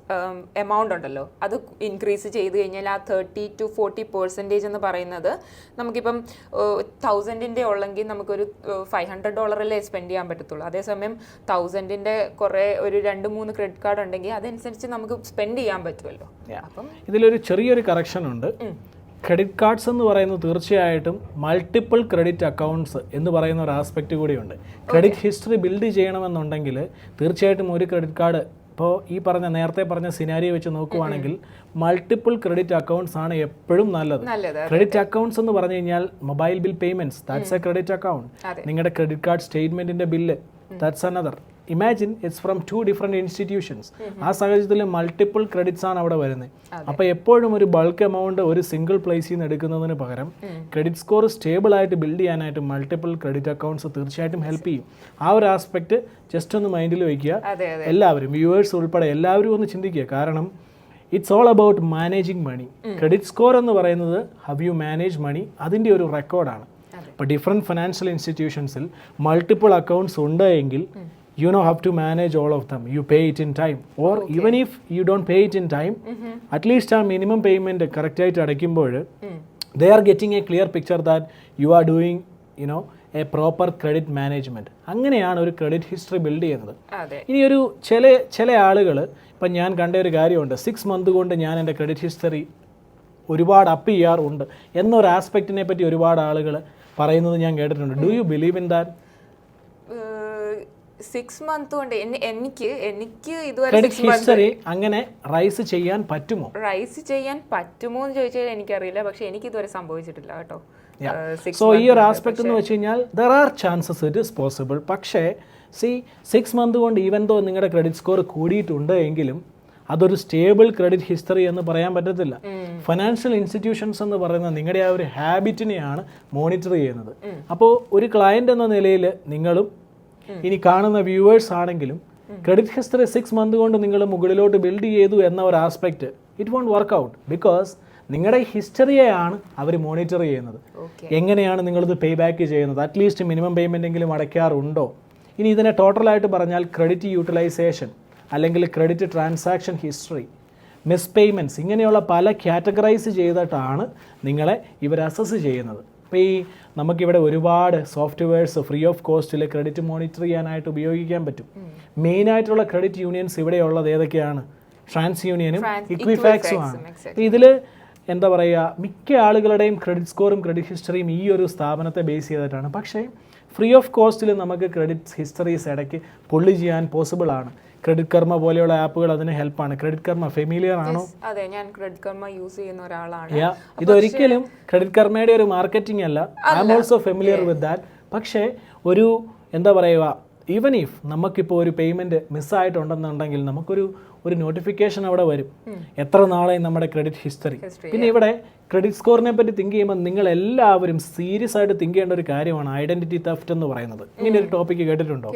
എമൗണ്ട് ഉണ്ടല്ലോ, അത് ഇൻക്രീസ് ചെയ്ത് കഴിഞ്ഞാൽ ആ 30 to 40% എന്ന് പറയുന്നത് നമുക്കിപ്പം 1000 ഉള്ളെങ്കിൽ നമുക്കൊരു $500 സ്പെൻഡ് ചെയ്യാൻ പറ്റത്തുള്ളൂ. അതേസമയം 1000 കുറേ ഒരു 2-3 ക്രെഡിറ്റ് കാർഡ് ഉണ്ടെങ്കിൽ അതനുസരിച്ച് നമുക്ക് സ്പെൻഡ് ചെയ്യാൻ പറ്റുമല്ലോ. അപ്പം ഇതിലൊരു ചെറിയൊരു കറക്ഷൻ ഉണ്ട്. ക്രെഡിറ്റ് കാർഡ്സ് എന്ന് പറയുന്നത് തീർച്ചയായിട്ടും മൾട്ടിപ്പിൾ ക്രെഡിറ്റ് അക്കൗണ്ട്സ് എന്ന് പറയുന്ന ഒരു ആസ്പെക്റ്റ് കൂടിയുണ്ട്. ക്രെഡിറ്റ് ഹിസ്റ്ററി ബിൽഡ് ചെയ്യണമെന്നുണ്ടെങ്കിൽ തീർച്ചയായിട്ടും ഒരു ക്രെഡിറ്റ് കാർഡ്, ഇപ്പോൾ ഈ നേരത്തെ പറഞ്ഞ സിനാരിയോ വെച്ച് നോക്കുവാണെങ്കിൽ മൾട്ടിപ്പിൾ ക്രെഡിറ്റ് അക്കൗണ്ട്സ് ആണ് എപ്പോഴും നല്ലത്. ക്രെഡിറ്റ് അക്കൗണ്ട്സ് എന്ന് പറഞ്ഞു കഴിഞ്ഞാൽ mobile bill payments, that's A credit account. നിങ്ങളുടെ ക്രെഡിറ്റ് കാർഡ് സ്റ്റേറ്റ്മെന്റിന്റെ bill, that's another. Imagine it's from 2 different institutions. ആ സാഹചര്യത്തിൽ മൾട്ടിപ്പിൾ ക്രെഡിറ്റ്സ് ആണ് അവിടെ വരുന്നത്. അപ്പോൾ എപ്പോഴും ഒരു ബൾക്ക് എമൗണ്ട് ഒരു സിംഗിൾ പ്ലേസിൽ നിന്ന് എടുക്കുന്നതിന് പകരം ക്രെഡിറ്റ് സ്കോർ സ്റ്റേബിൾ ആയിട്ട് ബിൽഡ് ചെയ്യാനായിട്ട് മൾട്ടിപ്പിൾ ക്രെഡിറ്റ് അക്കൗണ്ട്സ് തീർച്ചയായിട്ടും ഹെൽപ്പ് ചെയ്യും. ആ ഒരു ആസ്പെക്ട് ജസ്റ്റ് ഒന്ന് മൈൻഡിൽ വയ്ക്കുക. എല്ലാവരും, വ്യൂവേഴ്സ് ഉൾപ്പെടെ എല്ലാവരും ഒന്ന് ചിന്തിക്കുക. കാരണം it's all about managing money. Credit score എന്ന് പറയുന്നത് ഹൗ യു മാനേജ് മണി, അതിൻ്റെ ഒരു റെക്കോർഡാണ്. ഇപ്പോൾ ഡിഫറെൻറ്റ് ഫിനാൻഷ്യൽ ഇൻസ്റ്റിറ്റ്യൂഷൻസിൽ മൾട്ടിപ്പിൾ അക്കൗണ്ട്സ് ഉണ്ട് എങ്കിൽ you know how to manage all of them. You pay it in time, or even if you don't pay it in time, at least a minimum payment correct ആയിട്ട് അടയ്ക്കുമ്പോൾ they are getting a clear picture that you are doing a proper credit management. അങ്ങനെയാണ് ഒരു credit history build ചെയ്യുന്നത്. ഇനി ഒരു ചില ആളുകൾ, ഇപ്പം ഞാൻ കണ്ട ഒരു കാര്യമുണ്ട്, 6 months കൊണ്ട് ഞാൻ എൻ്റെ ക്രെഡിറ്റ് ഹിസ്റ്ററി ഒരുപാട് അപ്പ് ചെയ്യാറുണ്ട് എന്നൊരു ആസ്പെക്റ്റിനെ പറ്റി ഒരുപാട് ആളുകൾ പറയുന്നത് ഞാൻ കേട്ടിട്ടുണ്ട്. Do you believe in that? 6 months കൊണ്ട് എനിക്ക് ഇതുവരെ ക്രെഡിറ്റ് ഹിസ്റ്ററി അങ്ങനെ റൈസ് ചെയ്യാൻ പറ്റുമോ എന്ന് ചോദിച്ചാൽ എനിക്കറിയില്ല. പക്ഷെ എനിക്ക് ഇതുവരെ സംഭവിച്ചിട്ടില്ല കേട്ടോ. സോ ഈ ഒരു ആസ്പെക്ട് എന്ന് വെച്ച് കഴിഞ്ഞാൽ there are chances it is possible. പക്ഷേ 6 months കൊണ്ട് ഈവൻ ദോ നിങ്ങളുടെ ക്രെഡിറ്റ് സ്കോർ കൂടിയിട്ടുണ്ട് എങ്കിലും അതൊരു സ്റ്റേബിൾ ക്രെഡിറ്റ് ഹിസ്റ്ററി എന്ന് പറയാൻ പറ്റത്തില്ല. ഫിനാൻഷ്യൽ ഇൻസ്റ്റിറ്റ്യൂഷൻസ് എന്ന് പറയുന്നത് നിങ്ങളുടെ ആ ഒരു ഹാബിറ്റിനെയാണ് മോണിറ്റർ ചെയ്യുന്നത്. അപ്പോൾ ഒരു ക്ലയൻറ്റ് എന്ന നിലയിൽ നിങ്ങളും ഇനി കാണുന്ന വ്യൂവേഴ്സ് ആണെങ്കിലും ക്രെഡിറ്റ് ഹിസ്റ്ററി 6 months കൊണ്ട് നിങ്ങൾ മുകളിലോട്ട് ബിൽഡ് ചെയ്തു എന്ന ഒരു aspect it won't work out. Because നിങ്ങളുടെ ഹിസ്റ്ററിയെയാണ് അവർ മോണിറ്റർ ചെയ്യുന്നത്. എങ്ങനെയാണ് നിങ്ങളിത് പേ ബാക്ക് ചെയ്യുന്നത്, അറ്റ്ലീസ്റ്റ് മിനിമം പേയ്മെൻ്റ് എങ്കിലും അടയ്ക്കാറുണ്ടോ. ഇനി ഇതിനെ ടോട്ടലായിട്ട് പറഞ്ഞാൽ ക്രെഡിറ്റ് യൂട്ടിലൈസേഷൻ അല്ലെങ്കിൽ credit transaction history, miss payments, ഇങ്ങനെയുള്ള പല കാറ്റഗറൈസ് ചെയ്തിട്ടാണ് നിങ്ങളെ ഇവർ അസസ് ചെയ്യുന്നത്. അപ്പോൾ നമുക്കിവിടെ ഒരുപാട് സോഫ്റ്റ്വെയർസ് ഫ്രീ ഓഫ് കോസ്റ്റിൽ ക്രെഡിറ്റ് മോണിറ്റർ ചെയ്യാനായിട്ട് ഉപയോഗിക്കാൻ പറ്റും. മെയിനായിട്ടുള്ള ക്രെഡിറ്റ് യൂണിയൻസ് ഇവിടെയുള്ളത് ഏതൊക്കെയാണ്? ട്രാൻസ് യൂണിയനും ഇക്വിഫാക്സും ആണ്. ഇതിൽ എന്താ പറയുക, മിക്ക ആളുകളുടെയും ക്രെഡിറ്റ് സ്കോറും ക്രെഡിറ്റ് ഹിസ്റ്ററിയും ഈ ഒരു സ്ഥാപനത്തെ ബേസ് ചെയ്തിട്ടാണ്. പക്ഷേ ഫ്രീ ഓഫ് കോസ്റ്റിൽ നമുക്ക് ക്രെഡിറ്റ് ഹിസ്റ്ററീസ് ഇടയ്ക്ക് പുള്ളി ചെയ്യാൻ പോസിബിൾ ആണ്. ക്രെഡിറ്റ് കർമ്മ പോലെയുള്ള ആപ്പുകൾ അതിന് ഹെൽപ്പാണ്. ക്രെഡിറ്റ് കർമ്മ ഫെമിലിയർ ആണോ? അതെ, ഞാൻ ക്രെഡിറ്റ് കർമ്മ യൂസ് ചെയ്യുന്ന ഒരാളാണ്. ഇതൊരിക്കലും ക്രെഡിറ്റ് കർമ്മയുടെ ഒരു മാർക്കറ്റിംഗ് അല്ല. I am also familiar with that. പക്ഷേ ഒരു എന്താ പറയുക, ഈവൻ ഇഫ് നമുക്കിപ്പോൾ ഒരു പേയ്മെൻറ്റ് മിസ്സായിട്ടുണ്ടെന്നുണ്ടെങ്കിൽ നമുക്കൊരു ഒരു നോട്ടിഫിക്കേഷൻ അവിടെ വരും, എത്ര നാളായി നമ്മുടെ ക്രെഡിറ്റ് ഹിസ്റ്ററി. പിന്നെ ഇവിടെ ക്രെഡിറ്റ് സ്കോറിനെ പറ്റി തിങ്ക് ചെയ്യുമ്പോൾ നിങ്ങൾ എല്ലാവരും സീരിയസ് ആയിട്ട് തിങ്ക് ചെയ്യേണ്ട ഒരു കാര്യമാണ് ഐഡന്റിറ്റി തെഫ്റ്റ് എന്ന് പറയുന്നത്. ഇങ്ങനെ ഒരു ടോപ്പിക്ക് കേട്ടിട്ടുണ്ടോ?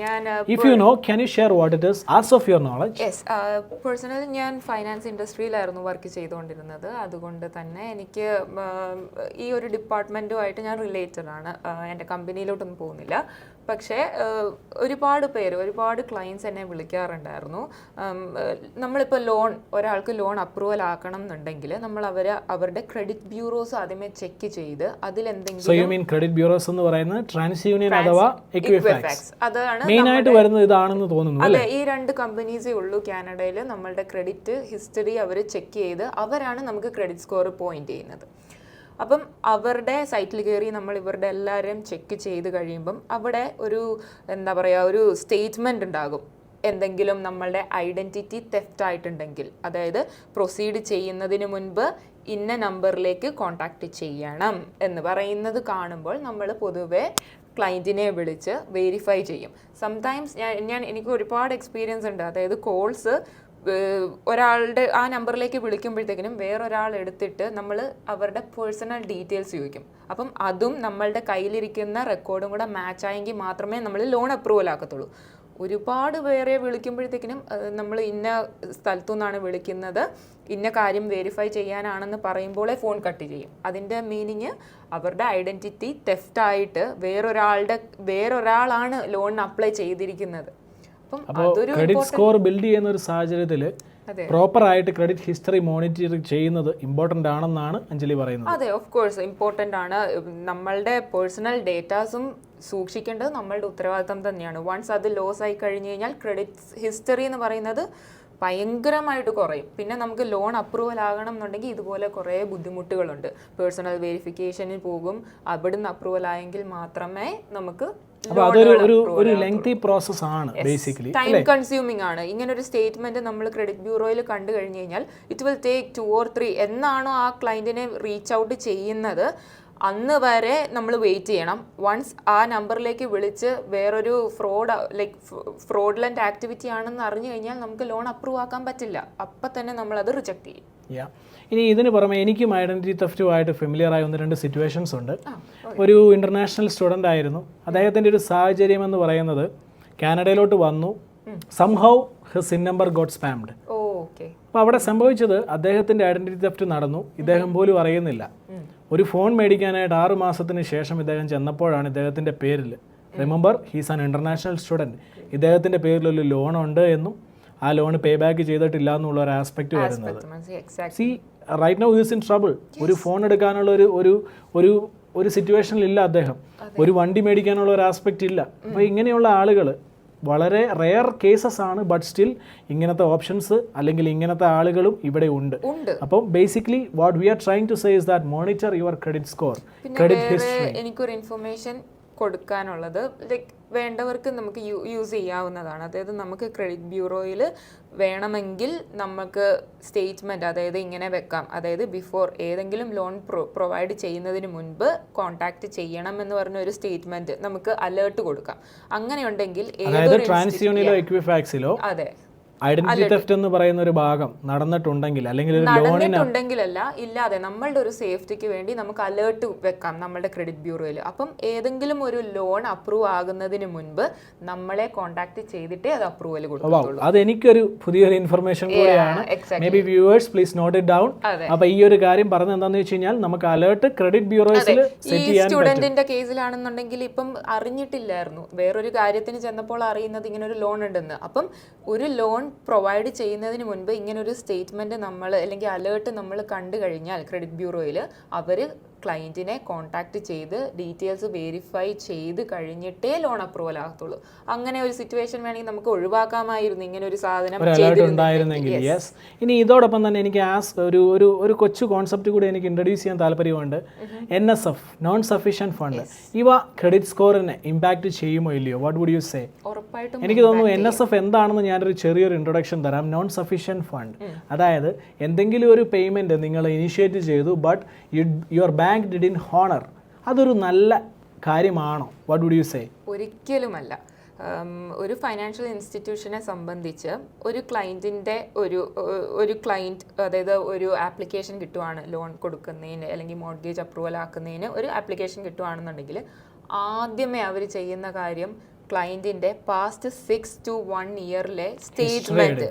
ഞാൻ if you know, can you share what it is as of your knowledge? Yes, personally ഞാൻ ഫൈനാൻസ് ഇൻഡസ്ട്രിയിലായിരുന്നു വർക്ക് ചെയ്തുകൊണ്ടിരുന്നത്. അതുകൊണ്ട് തന്നെ എനിക്ക് ഈ ഒരു ഡിപ്പാർട്ട്മെൻറ്റുമായിട്ട് ഞാൻ റിലേറ്റഡ് ആണ്. എൻ്റെ കമ്പനിയിലോട്ടൊന്നും പോകുന്നില്ല. പക്ഷേ ഒരുപാട് ക്ലയൻസ് എന്നെ വിളിക്കാറുണ്ടായിരുന്നു. നമ്മളിപ്പോൾ ഒരാൾക്ക് ലോൺ അപ്രൂവൽ ആക്കണം എന്നുണ്ടെങ്കിൽ നമ്മൾ അവരുടെ ക്രെഡിറ്റ് ബ്യൂറോസ് ആദ്യമേ ചെക്ക് ചെയ്ത് അതിലെന്തെങ്കിലും ക്രെഡിറ്റ് ബ്യൂറോസ് എന്ന് പറയുന്നത് ട്രാൻസ്യൂണിയൻ അഥവാ എക്വിഫാക്സ് അതാണ് മെയിൻ ആയിട്ട് വരുന്നത് ഇതാണെന്ന് തോന്നുന്നു. അതെ, ഈ 2 കമ്പനീസേ ഉള്ളൂ കാനഡയിൽ. നമ്മളുടെ ക്രെഡിറ്റ് ഹിസ്റ്ററി അവർ ചെക്ക് ചെയ്ത് അവരാണ് നമുക്ക് ക്രെഡിറ്റ് സ്കോർ പോയിന്റ് ചെയ്യുന്നത്. അപ്പം അവരുടെ സൈറ്റിൽ കയറി നമ്മൾ ഇവരുടെ എല്ലാവരെയും ചെക്ക് ചെയ്ത് കഴിയുമ്പം അവിടെ ഒരു സ്റ്റേറ്റ്മെൻറ്റ് ഉണ്ടാകും. എന്തെങ്കിലും നമ്മളുടെ ഐഡൻറ്റിറ്റി തെഫ്റ്റ് ആയിട്ടുണ്ടെങ്കിൽ, അതായത് പ്രൊസീഡ് ചെയ്യുന്നതിന് മുൻപ് ഇന്ന നമ്പറിലേക്ക് കോൺടാക്റ്റ് ചെയ്യണം എന്ന് പറയുന്നത് കാണുമ്പോൾ നമ്മൾ പൊതുവെ ക്ലയൻറ്റിനെ വിളിച്ച് വെരിഫൈ ചെയ്യും. സംടൈംസ് എനിക്ക് ഒരുപാട് എക്സ്പീരിയൻസ് ഉണ്ട്. അതായത് കോൾസ് ഒരാളുടെ ആ നമ്പറിലേക്ക് വിളിക്കുമ്പോഴത്തേക്കിനും വേറൊരാൾ എടുത്തിട്ട് നമ്മൾ അവരുടെ പേഴ്സണൽ ഡീറ്റെയിൽസ് ചോദിക്കും. അപ്പം അതും നമ്മളുടെ കയ്യിലിരിക്കുന്ന റെക്കോർഡും കൂടെ മാച്ച് ആയെങ്കിൽ മാത്രമേ നമ്മൾ ലോൺ അപ്രൂവൽ ആക്കത്തുള്ളൂ. ഒരുപാട് പേരെ വിളിക്കുമ്പോഴത്തേക്കിനും നമ്മൾ ഇന്ന സ്ഥലത്തു നിന്നാണ് വിളിക്കുന്നത്, ഇന്ന കാര്യം വെരിഫൈ ചെയ്യാനാണെന്ന് പറയുമ്പോഴേ ഫോൺ കട്ട് ചെയ്യും. അതിൻ്റെ മീനിങ് അവരുടെ ഐഡൻറ്റിറ്റി തെഫ്റ്റായിട്ട് വേറൊരാളാണ് ലോണിന് അപ്ലൈ ചെയ്തിരിക്കുന്നത്. അപ്പോൾ ക്രെഡിറ്റ് സ്കോർ ബിൽഡ് ചെയ്യുന്ന ഒരു സാഹചര്യത്തിൽ പ്രോപ്പർ ആയിട്ട് ക്രെഡിറ്റ് ഹിസ്റ്ററി മോണിറ്റർ ചെയ്യുന്നത് ഇമ്പോർട്ടൻ്റ് ആണെന്നാണ് അഞ്ജലി പറയുന്നത്. അതെ, ഓഫ് കോഴ്സ് ഇമ്പോർട്ടൻ്റ് ആണ്. നമ്മളുടെ പേഴ്സണൽ ഡേറ്റാസും സൂക്ഷിക്കേണ്ടത് നമ്മളുടെ ഉത്തരവാദിത്തം തന്നെയാണ്. വൺസ് അത് ലോസ് ആയി കഴിഞ്ഞ് കഴിഞ്ഞാൽ ക്രെഡിറ്റ് ഹിസ്റ്ററി എന്ന് പറയുന്നത് ഭയങ്കരമായിട്ട് കുറയും. പിന്നെ നമുക്ക് ലോൺ അപ്രൂവൽ ആകണം എന്നുണ്ടെങ്കിൽ ഇതുപോലെ കുറേ ബുദ്ധിമുട്ടുകളുണ്ട്. പേഴ്സണൽ വെരിഫിക്കേഷനിൽ പോകും, അവിടുന്ന് അപ്രൂവൽ ആയെങ്കിൽ മാത്രമേ നമുക്ക് ഒരു ലെങ്തി പ്രോസസ് ആണ്. ബേസിക്കലി ടൈം കൺസ്യൂമിംഗ് ആണ്. ഇങ്ങനെ ഒരു സ്റ്റേറ്റ്മെന്റ് നമ്മൾ ക്രെഡിറ്റ് ബ്യൂറോയിൽ കണ്ടു കഴിഞ്ഞ് കഴിഞ്ഞാൽ ഇറ്റ് വിൽ ടേക്ക് 2 or 3 എന്നാണോ ആ ക്ലയന്റിനെ റീച്ച് ഔട്ട് ചെയ്യുന്നത് അന്ന് വരെ നമ്മൾ വെയിറ്റ് ചെയ്യണം. വൺസ് ആ നമ്പറിലേക്ക് വിളിച്ച് വേറൊരു ഫ്രോഡുലന്റ് ആക്ടിവിറ്റി ആണെന്ന് അറിഞ്ഞു കഴിഞ്ഞാൽ നമുക്ക് ലോൺ അപ്രൂവ് ആക്കാൻ പറ്റില്ല. അപ്പം തന്നെ നമ്മൾ അത് റിജക്ട് ചെയ്യും. ഇനി ഇതിന് പുറമെ എനിക്കും ഐഡന്റിറ്റി തെഫ്റ്റുമായിട്ട് ഫെമിലിയർ ആയ 1-2 സിറ്റുവേഷൻസ് ഉണ്ട്. ഒരു ഇന്റർനാഷണൽ സ്റ്റുഡൻ്റ് ആയിരുന്നു. അദ്ദേഹത്തിൻ്റെ ഒരു സാഹചര്യം എന്ന് പറയുന്നത് കാനഡയിലോട്ട് വന്നു, somehow his SIN number got spammed. അപ്പോൾ അവിടെ സംഭവിച്ചത് അദ്ദേഹത്തിൻ്റെ ഐഡന്റിറ്റി തെഫ്റ്റ് നടന്നു, ഇദ്ദേഹം പോലും അറിയുന്നില്ല. ഒരു ഫോൺ മേടിക്കാനായിട്ട് 6 മാസത്തിന് ശേഷം ഇദ്ദേഹം ചെന്നപ്പോഴാണ് ഇദ്ദേഹത്തിൻ്റെ പേരിൽ, remember he's an international student, ഇദ്ദേഹത്തിൻ്റെ പേരിൽ ഒരു ലോൺ ഉണ്ട് എന്നും ആ ലോൺ പേ ബാക്ക് ചെയ്തിട്ടില്ല എന്നുള്ള ഒരു ആസ്പെക്ട് വരുന്നത്. See right now he's in trouble. ഒരു ഫോൺ എടുക്കാനുള്ള ഒരു സിറ്റുവേഷനിലില്ല അദ്ദേഹം, ഒരു വണ്ടി മേടിക്കാനുള്ള ഒരു ആസ്പെക്റ്റ് ഇല്ല. അപ്പോൾ ഇങ്ങനെയുള്ള ആളുകൾ വളരെ റെയർ കേസസ് ആണ്, ബട്ട് സ്റ്റിൽ ഇങ്ങനത്തെ ഓപ്ഷൻസ് അല്ലെങ്കിൽ ഇങ്ങനത്തെ ആളുകളും ഇവിടെ ഉണ്ട്. അപ്പം basically what we are trying to say is that monitor your credit score, credit history. എനിക്കൊരു ഇൻഫർമേഷൻ കൊടുക്കാനുള്ളത്, ലൈക്ക് വേണ്ടവർക്ക് നമുക്ക് യൂസ് ചെയ്യാവുന്നതാണ്. അതായത് നമുക്ക് ക്രെഡിറ്റ് ബ്യൂറോയിൽ വേണമെങ്കിൽ നമുക്ക് സ്റ്റേറ്റ്മെൻറ്റ്, അതായത് ഇങ്ങനെ വെക്കാം, അതായത് ബിഫോർ ഏതെങ്കിലും ലോൺ പ്രൊവൈഡ് ചെയ്യുന്നതിന് മുൻപ് കോൺടാക്ട് ചെയ്യണം എന്ന് പറഞ്ഞ ഒരു സ്റ്റേറ്റ്മെൻറ്റ് നമുക്ക് അലേർട്ട് കൊടുക്കാം. അങ്ങനെയുണ്ടെങ്കിൽ ട്രാൻസ്യൂണിലോ എക്വിഫാക്സിലോ അതെ ഐഡന്റിറ്റി തെഫ്റ്റ് എന്ന് പറയുന്ന ഒരു ഭാഗം നടന്നിട്ടുണ്ടെങ്കിൽ അല്ലെങ്കിൽ നടന്നിട്ടുണ്ടെങ്കിലല്ല, ഇല്ലാതെ നമ്മളുടെ ഒരു സേഫ്റ്റിക്ക് വേണ്ടി നമുക്ക് അലേർട്ട് വെക്കാം നമ്മളുടെ ക്രെഡിറ്റ് ബ്യൂറോയിൽ. അപ്പം ഏതെങ്കിലും ഒരു ലോൺ അപ്രൂവ് ആകുന്നതിന് മുൻപ് നമ്മളെ കോൺടാക്ട് ചെയ്തിട്ടേ അത് അപ്രൂവൽ കൊടുക്കുള്ളൂ. അത് എനിക്കൊരു പുതിയൊരു ഇൻഫർമേഷൻ കൂടെയാണ്. May be viewers please note it down. അപ്പൊ ഈ ഒരു കാര്യം പറഞ്ഞത് എന്താണെന്ന് വെച്ച് കഴിഞ്ഞാൽ നമുക്ക് അലേർട്ട് ക്രെഡിറ്റ് ബ്യൂറോസിൽ സെറ്റ് ചെയ്യാൻ പറ്റും. സ്റ്റുഡന്റിന്റെ കേസിലാണെന്നുണ്ടെങ്കിൽ ഇപ്പം അറിഞ്ഞിട്ടില്ലായിരുന്നു, വേറൊരു കാര്യത്തിന് ചെന്നപ്പോൾ അറിയുന്നത് ഇങ്ങനെ ഒരു ലോൺ ഉണ്ടെന്ന്. അപ്പം ഒരു ലോൺ പ്രൊവൈഡ് ചെയ്യുന്നതിന് മുൻപ് ഇങ്ങനൊരു സ്റ്റേറ്റ്മെൻറ്റ് നമ്മൾ അല്ലെങ്കിൽ അലേർട്ട് നമ്മൾ കണ്ടു കഴിഞ്ഞാൽ ക്രെഡിറ്റ് ബ്യൂറോയിൽ അവർ ക്ലയൻറ്റിനെ കോൺടാക്ട് ചെയ്ത് ഡീറ്റെയിൽസ് വെരിഫൈ ചെയ്ത് കഴിഞ്ഞിട്ടേ ലോൺ അപ്രൂവൽ ആകത്തുള്ളൂ. അങ്ങനെ ഒരു സിറ്റുവേഷൻ വേണമെങ്കിൽ നമുക്ക് ഒഴിവാക്കാമായിരുന്നു, ഇങ്ങനെ ഒരു സാധനം ഉണ്ടായിരുന്നെങ്കിൽ. യെസ്. ഇനി ഇതോടൊപ്പം തന്നെ എനിക്ക് ഒരു കൊച്ചു കോൺസെപ്റ്റ് കൂടി എനിക്ക് ഇൻട്രൊഡ്യൂസ് ചെയ്യാൻ താല്പര്യമുണ്ട്. NSF, non sufficient fund. ഇവ ക്രെഡിറ്റ് സ്കോറിനെ ഇമ്പാക്ട് ചെയ്യുമോ ഇല്ലയോ? What would you say? ഉറപ്പായിട്ടും എനിക്ക് തോന്നുന്നു NSF എന്താണെന്ന് ഞാനൊരു ചെറിയൊരു ഇൻട്രൊഡക്ഷൻ തരാം. നോൺ സഫീഷ്യന്റ് ഫണ്ട്, അതായത് എന്തെങ്കിലും ഒരു പേയ്മെന്റ് നിങ്ങൾ ഇനിഷ്യേറ്റ് ചെയ്തു, but your bank didn't honour. അതൊരു നല്ല കാര്യമാണോ? What would you say? ഒരിക്കലുമല്ല. ഒരു ഫൈനാൻഷ്യൽ ഇൻസ്റ്റിറ്റ്യൂഷനെ സംബന്ധിച്ച് ഒരു ക്ലയൻറ്റിൻ്റെ ഒരു ക്ലയൻറ്റ്, അതായത് ഒരു ആപ്ലിക്കേഷൻ കിട്ടുവാണ് ലോൺ കൊടുക്കുന്നതിന് അല്ലെങ്കിൽ മോർഗേജ് അപ്രൂവൽ ആക്കുന്നതിന് ഒരു ആപ്ലിക്കേഷൻ കിട്ടുവാണെന്നുണ്ടെങ്കിൽ ആദ്യമേ അവർ ചെയ്യുന്ന കാര്യം ക്ലയൻറ്റിൻ്റെ പാസ്റ്റ് 6 to 1 ഇയറിലെ സ്റ്റേറ്റ്മെൻറ്റ്,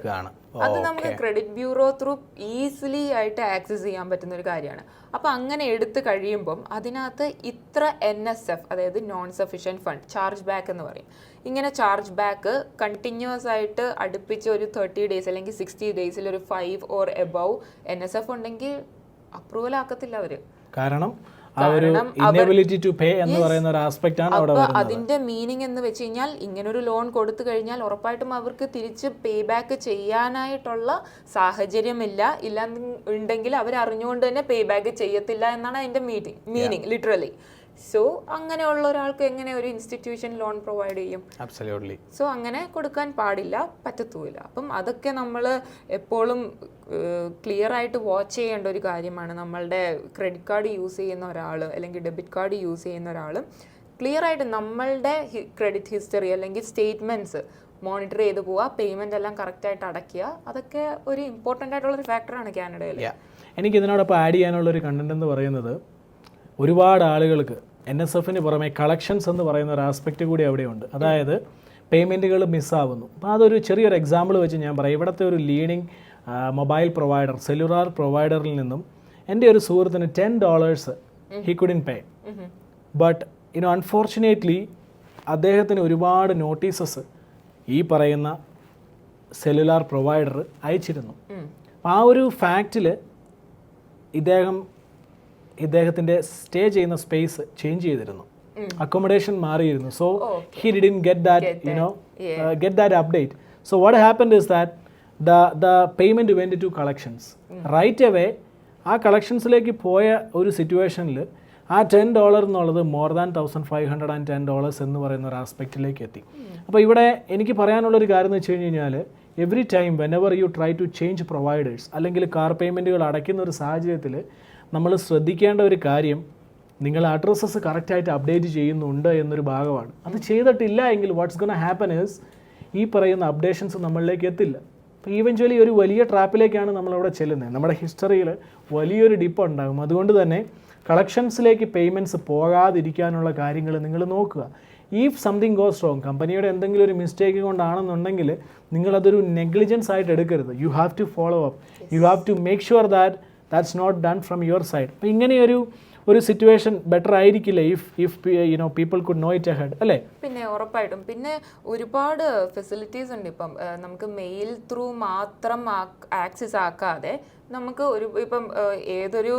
അത് നമുക്ക് ക്രെഡിറ്റ് ബ്യൂറോ ത്രൂ ഈസിലി ആയിട്ട് ആക്സസ് ചെയ്യാൻ പറ്റുന്ന ഒരു കാര്യമാണ്. അപ്പോൾ അങ്ങനെ എടുത്തു കഴിയുമ്പം അതിനകത്ത് ഇത്ര NSF, അതായത് non sufficient fund charge back എന്ന് പറയും. ഇങ്ങനെ ചാർജ് ബാക്ക് കണ്ടിന്യൂസ് ആയിട്ട് അടുപ്പിച്ച് ഒരു 30 days അല്ലെങ്കിൽ 60 days ഒരു 5 or above NSF ഉണ്ടെങ്കിൽ അപ്രൂവൽ ആക്കത്തില്ല അവർ. കാരണം ഇനബിലിറ്റി ടു പേ എന്ന് പറയുന്ന ഒരു ആസ്പെക്ട് ആണ് അവിടെ വരുന്നത്. അതിന്റെ മീനിങ് എന്ന് വെച്ച് കഴിഞ്ഞാൽ ഇങ്ങനൊരു ലോൺ കൊടുത്തു കഴിഞ്ഞാൽ ഉറപ്പായിട്ടും അവർക്ക് തിരിച്ച് പേ ബാക്ക് ചെയ്യാനായിട്ടുള്ള സാഹചര്യമില്ല, ഉണ്ടെങ്കിൽ അവർ അറിഞ്ഞുകൊണ്ട് തന്നെ പേ ബാക്ക് ചെയ്യത്തില്ല എന്നാണ് അതിന്റെ മീനിങ് ലിറ്ററലി. സോ അങ്ങനെയുള്ള ഒരാൾക്ക് എങ്ങനെ ഒരു ഇൻസ്റ്റിറ്റ്യൂഷൻ ലോൺ പ്രൊവൈഡ് ചെയ്യും? അബ്സല്യൂട്ട്ലി. സോ അങ്ങനെ കൊടുക്കാൻ പാടില്ല, പറ്റത്തുമില്ല. അപ്പം അതൊക്കെ നമ്മൾ എപ്പോഴും ക്ലിയർ ആയിട്ട് വാച്ച് ചെയ്യേണ്ട ഒരു കാര്യമാണ്. നമ്മളുടെ ക്രെഡിറ്റ് കാർഡ് യൂസ് ചെയ്യുന്ന ഒരാൾ അല്ലെങ്കിൽ ഡെബിറ്റ് കാർഡ് യൂസ് ചെയ്യുന്ന ഒരാൾ ക്ലിയർ ആയിട്ട് നമ്മളുടെ ക്രെഡിറ്റ് ഹിസ്റ്ററി അല്ലെങ്കിൽ സ്റ്റേറ്റ്മെൻറ്റ്സ് മോണിറ്റർ ചെയ്ത് പോവുക, പേയ്മെൻ്റ് എല്ലാം കറക്റ്റായിട്ട് അടയ്ക്കുക. അതൊക്കെ ഒരു ഇമ്പോർട്ടൻ്റ് ആയിട്ടുള്ളൊരു ഫാക്ടറാണ് കാനഡയിൽ. എനിക്ക് ഇതിനോടൊപ്പം ആഡ് ചെയ്യാനുള്ളൊരു കണ്ടന്റ് എന്ന് പറയുന്നത്, ഒരുപാട് ആളുകൾക്ക് NSFന് പുറമെ കളക്ഷൻസ് എന്ന് പറയുന്ന ഒരു ആസ്പെക്റ്റ് കൂടി അവിടെയുണ്ട്. അതായത് പേയ്മെൻറ്റുകൾ മിസ്സാവുന്നു. അപ്പോൾ അതൊരു ചെറിയൊരു എക്സാമ്പിൾ വെച്ച് ഞാൻ പറയാം. ഇവിടുത്തെ ഒരു ലീഡിങ് മൊബൈൽ പ്രൊവൈഡർ, സെല്ലുലാർ പ്രൊവൈഡറിൽ നിന്നും എൻ്റെ ഒരു സുഹൃത്തിന് $10 he couldn't pay. But unfortunately അദ്ദേഹത്തിന് ഒരുപാട് നോട്ടീസസ് ഈ പറയുന്ന സെല്ലുലാർ പ്രൊവൈഡർ അയച്ചിരുന്നു. അപ്പോൾ ആ ഒരു ഫാക്റ്റിൽ ഇദ്ദേഹത്തിൻ്റെ സ്റ്റേ ചെയ്യുന്ന സ്പേസ് ചേഞ്ച് ചെയ്തിരുന്നു, അക്കോമഡേഷൻ മാറിയിരുന്നു. So he didn't get that update. So what happened is that the payment went to collections. Right away ആ കളക്ഷൻസിലേക്ക് പോയ ഒരു സിറ്റുവേഷനിൽ ആ $10 എന്നുള്ളത് മോർ ദാൻ $1,510 എന്ന് പറയുന്ന ഒരു ആസ്പെക്റ്റിലേക്ക് എത്തി. അപ്പോൾ ഇവിടെ എനിക്ക് പറയാനുള്ളൊരു കാര്യം എന്ന് വെച്ച് കഴിഞ്ഞ് കഴിഞ്ഞാൽ, every time whenever you try to change providers അല്ലെങ്കിൽ കാർ പേയ്മെൻറ്റുകൾ അടയ്ക്കുന്ന ഒരു സാഹചര്യത്തിൽ നമ്മൾ ശ്രദ്ധിക്കേണ്ട ഒരു കാര്യം, നിങ്ങൾ അഡ്രസ്സസ് കറക്റ്റായിട്ട് അപ്ഡേറ്റ് ചെയ്യുന്നുണ്ട് എന്നൊരു ഭാഗമാണ്. അത് ചെയ്തിട്ടില്ല എങ്കിൽ വാട്ട്സ് ഗോണ ഹാപ്പൻ ഈസ് ഈ പറയുന്ന അപ്ഡേഷൻസ് നമ്മളിലേക്ക് എത്തില്ല. അപ്പോൾ ഈവൻച്വലി ഒരു വലിയ ട്രാപ്പിലേക്കാണ് നമ്മളവിടെ ചെല്ലുന്നത്. നമ്മുടെ ഹിസ്റ്ററിയിൽ വലിയൊരു ഡിപ്പ് ഉണ്ടാകും. അതുകൊണ്ട് തന്നെ കളക്ഷൻസിലേക്ക് പേയ്മെൻറ്റ്സ് പോകാതിരിക്കാനുള്ള കാര്യങ്ങൾ നിങ്ങൾ നോക്കുക. ഈഫ് സംതിങ് ഗോസ് റോങ്, കമ്പനിയുടെ എന്തെങ്കിലും ഒരു മിസ്റ്റേക്ക് കൊണ്ടാണെന്നുണ്ടെങ്കിൽ നിങ്ങളതൊരു നെഗ്ലിജൻസ് ആയിട്ട് എടുക്കരുത്. You have to follow up, you have to make sure that's not done from your side. അപ്പോൾ ഇങ്ങനെയൊരു സിറ്റുവേഷൻ ബെറ്റർ ആയിരിക്കില്ല if people could know it ahead, അല്ലേ? പിന്നെ ഉറപ്പായിട്ടും. പിന്നെ ഒരുപാട് ഫെസിലിറ്റീസ് ഉണ്ട്. ഇപ്പം നമുക്ക് മെയിൽ ത്രൂ മാത്രം ആക്സസ് ആക്കാതെ നമുക്ക് ഇപ്പം ഏതൊരു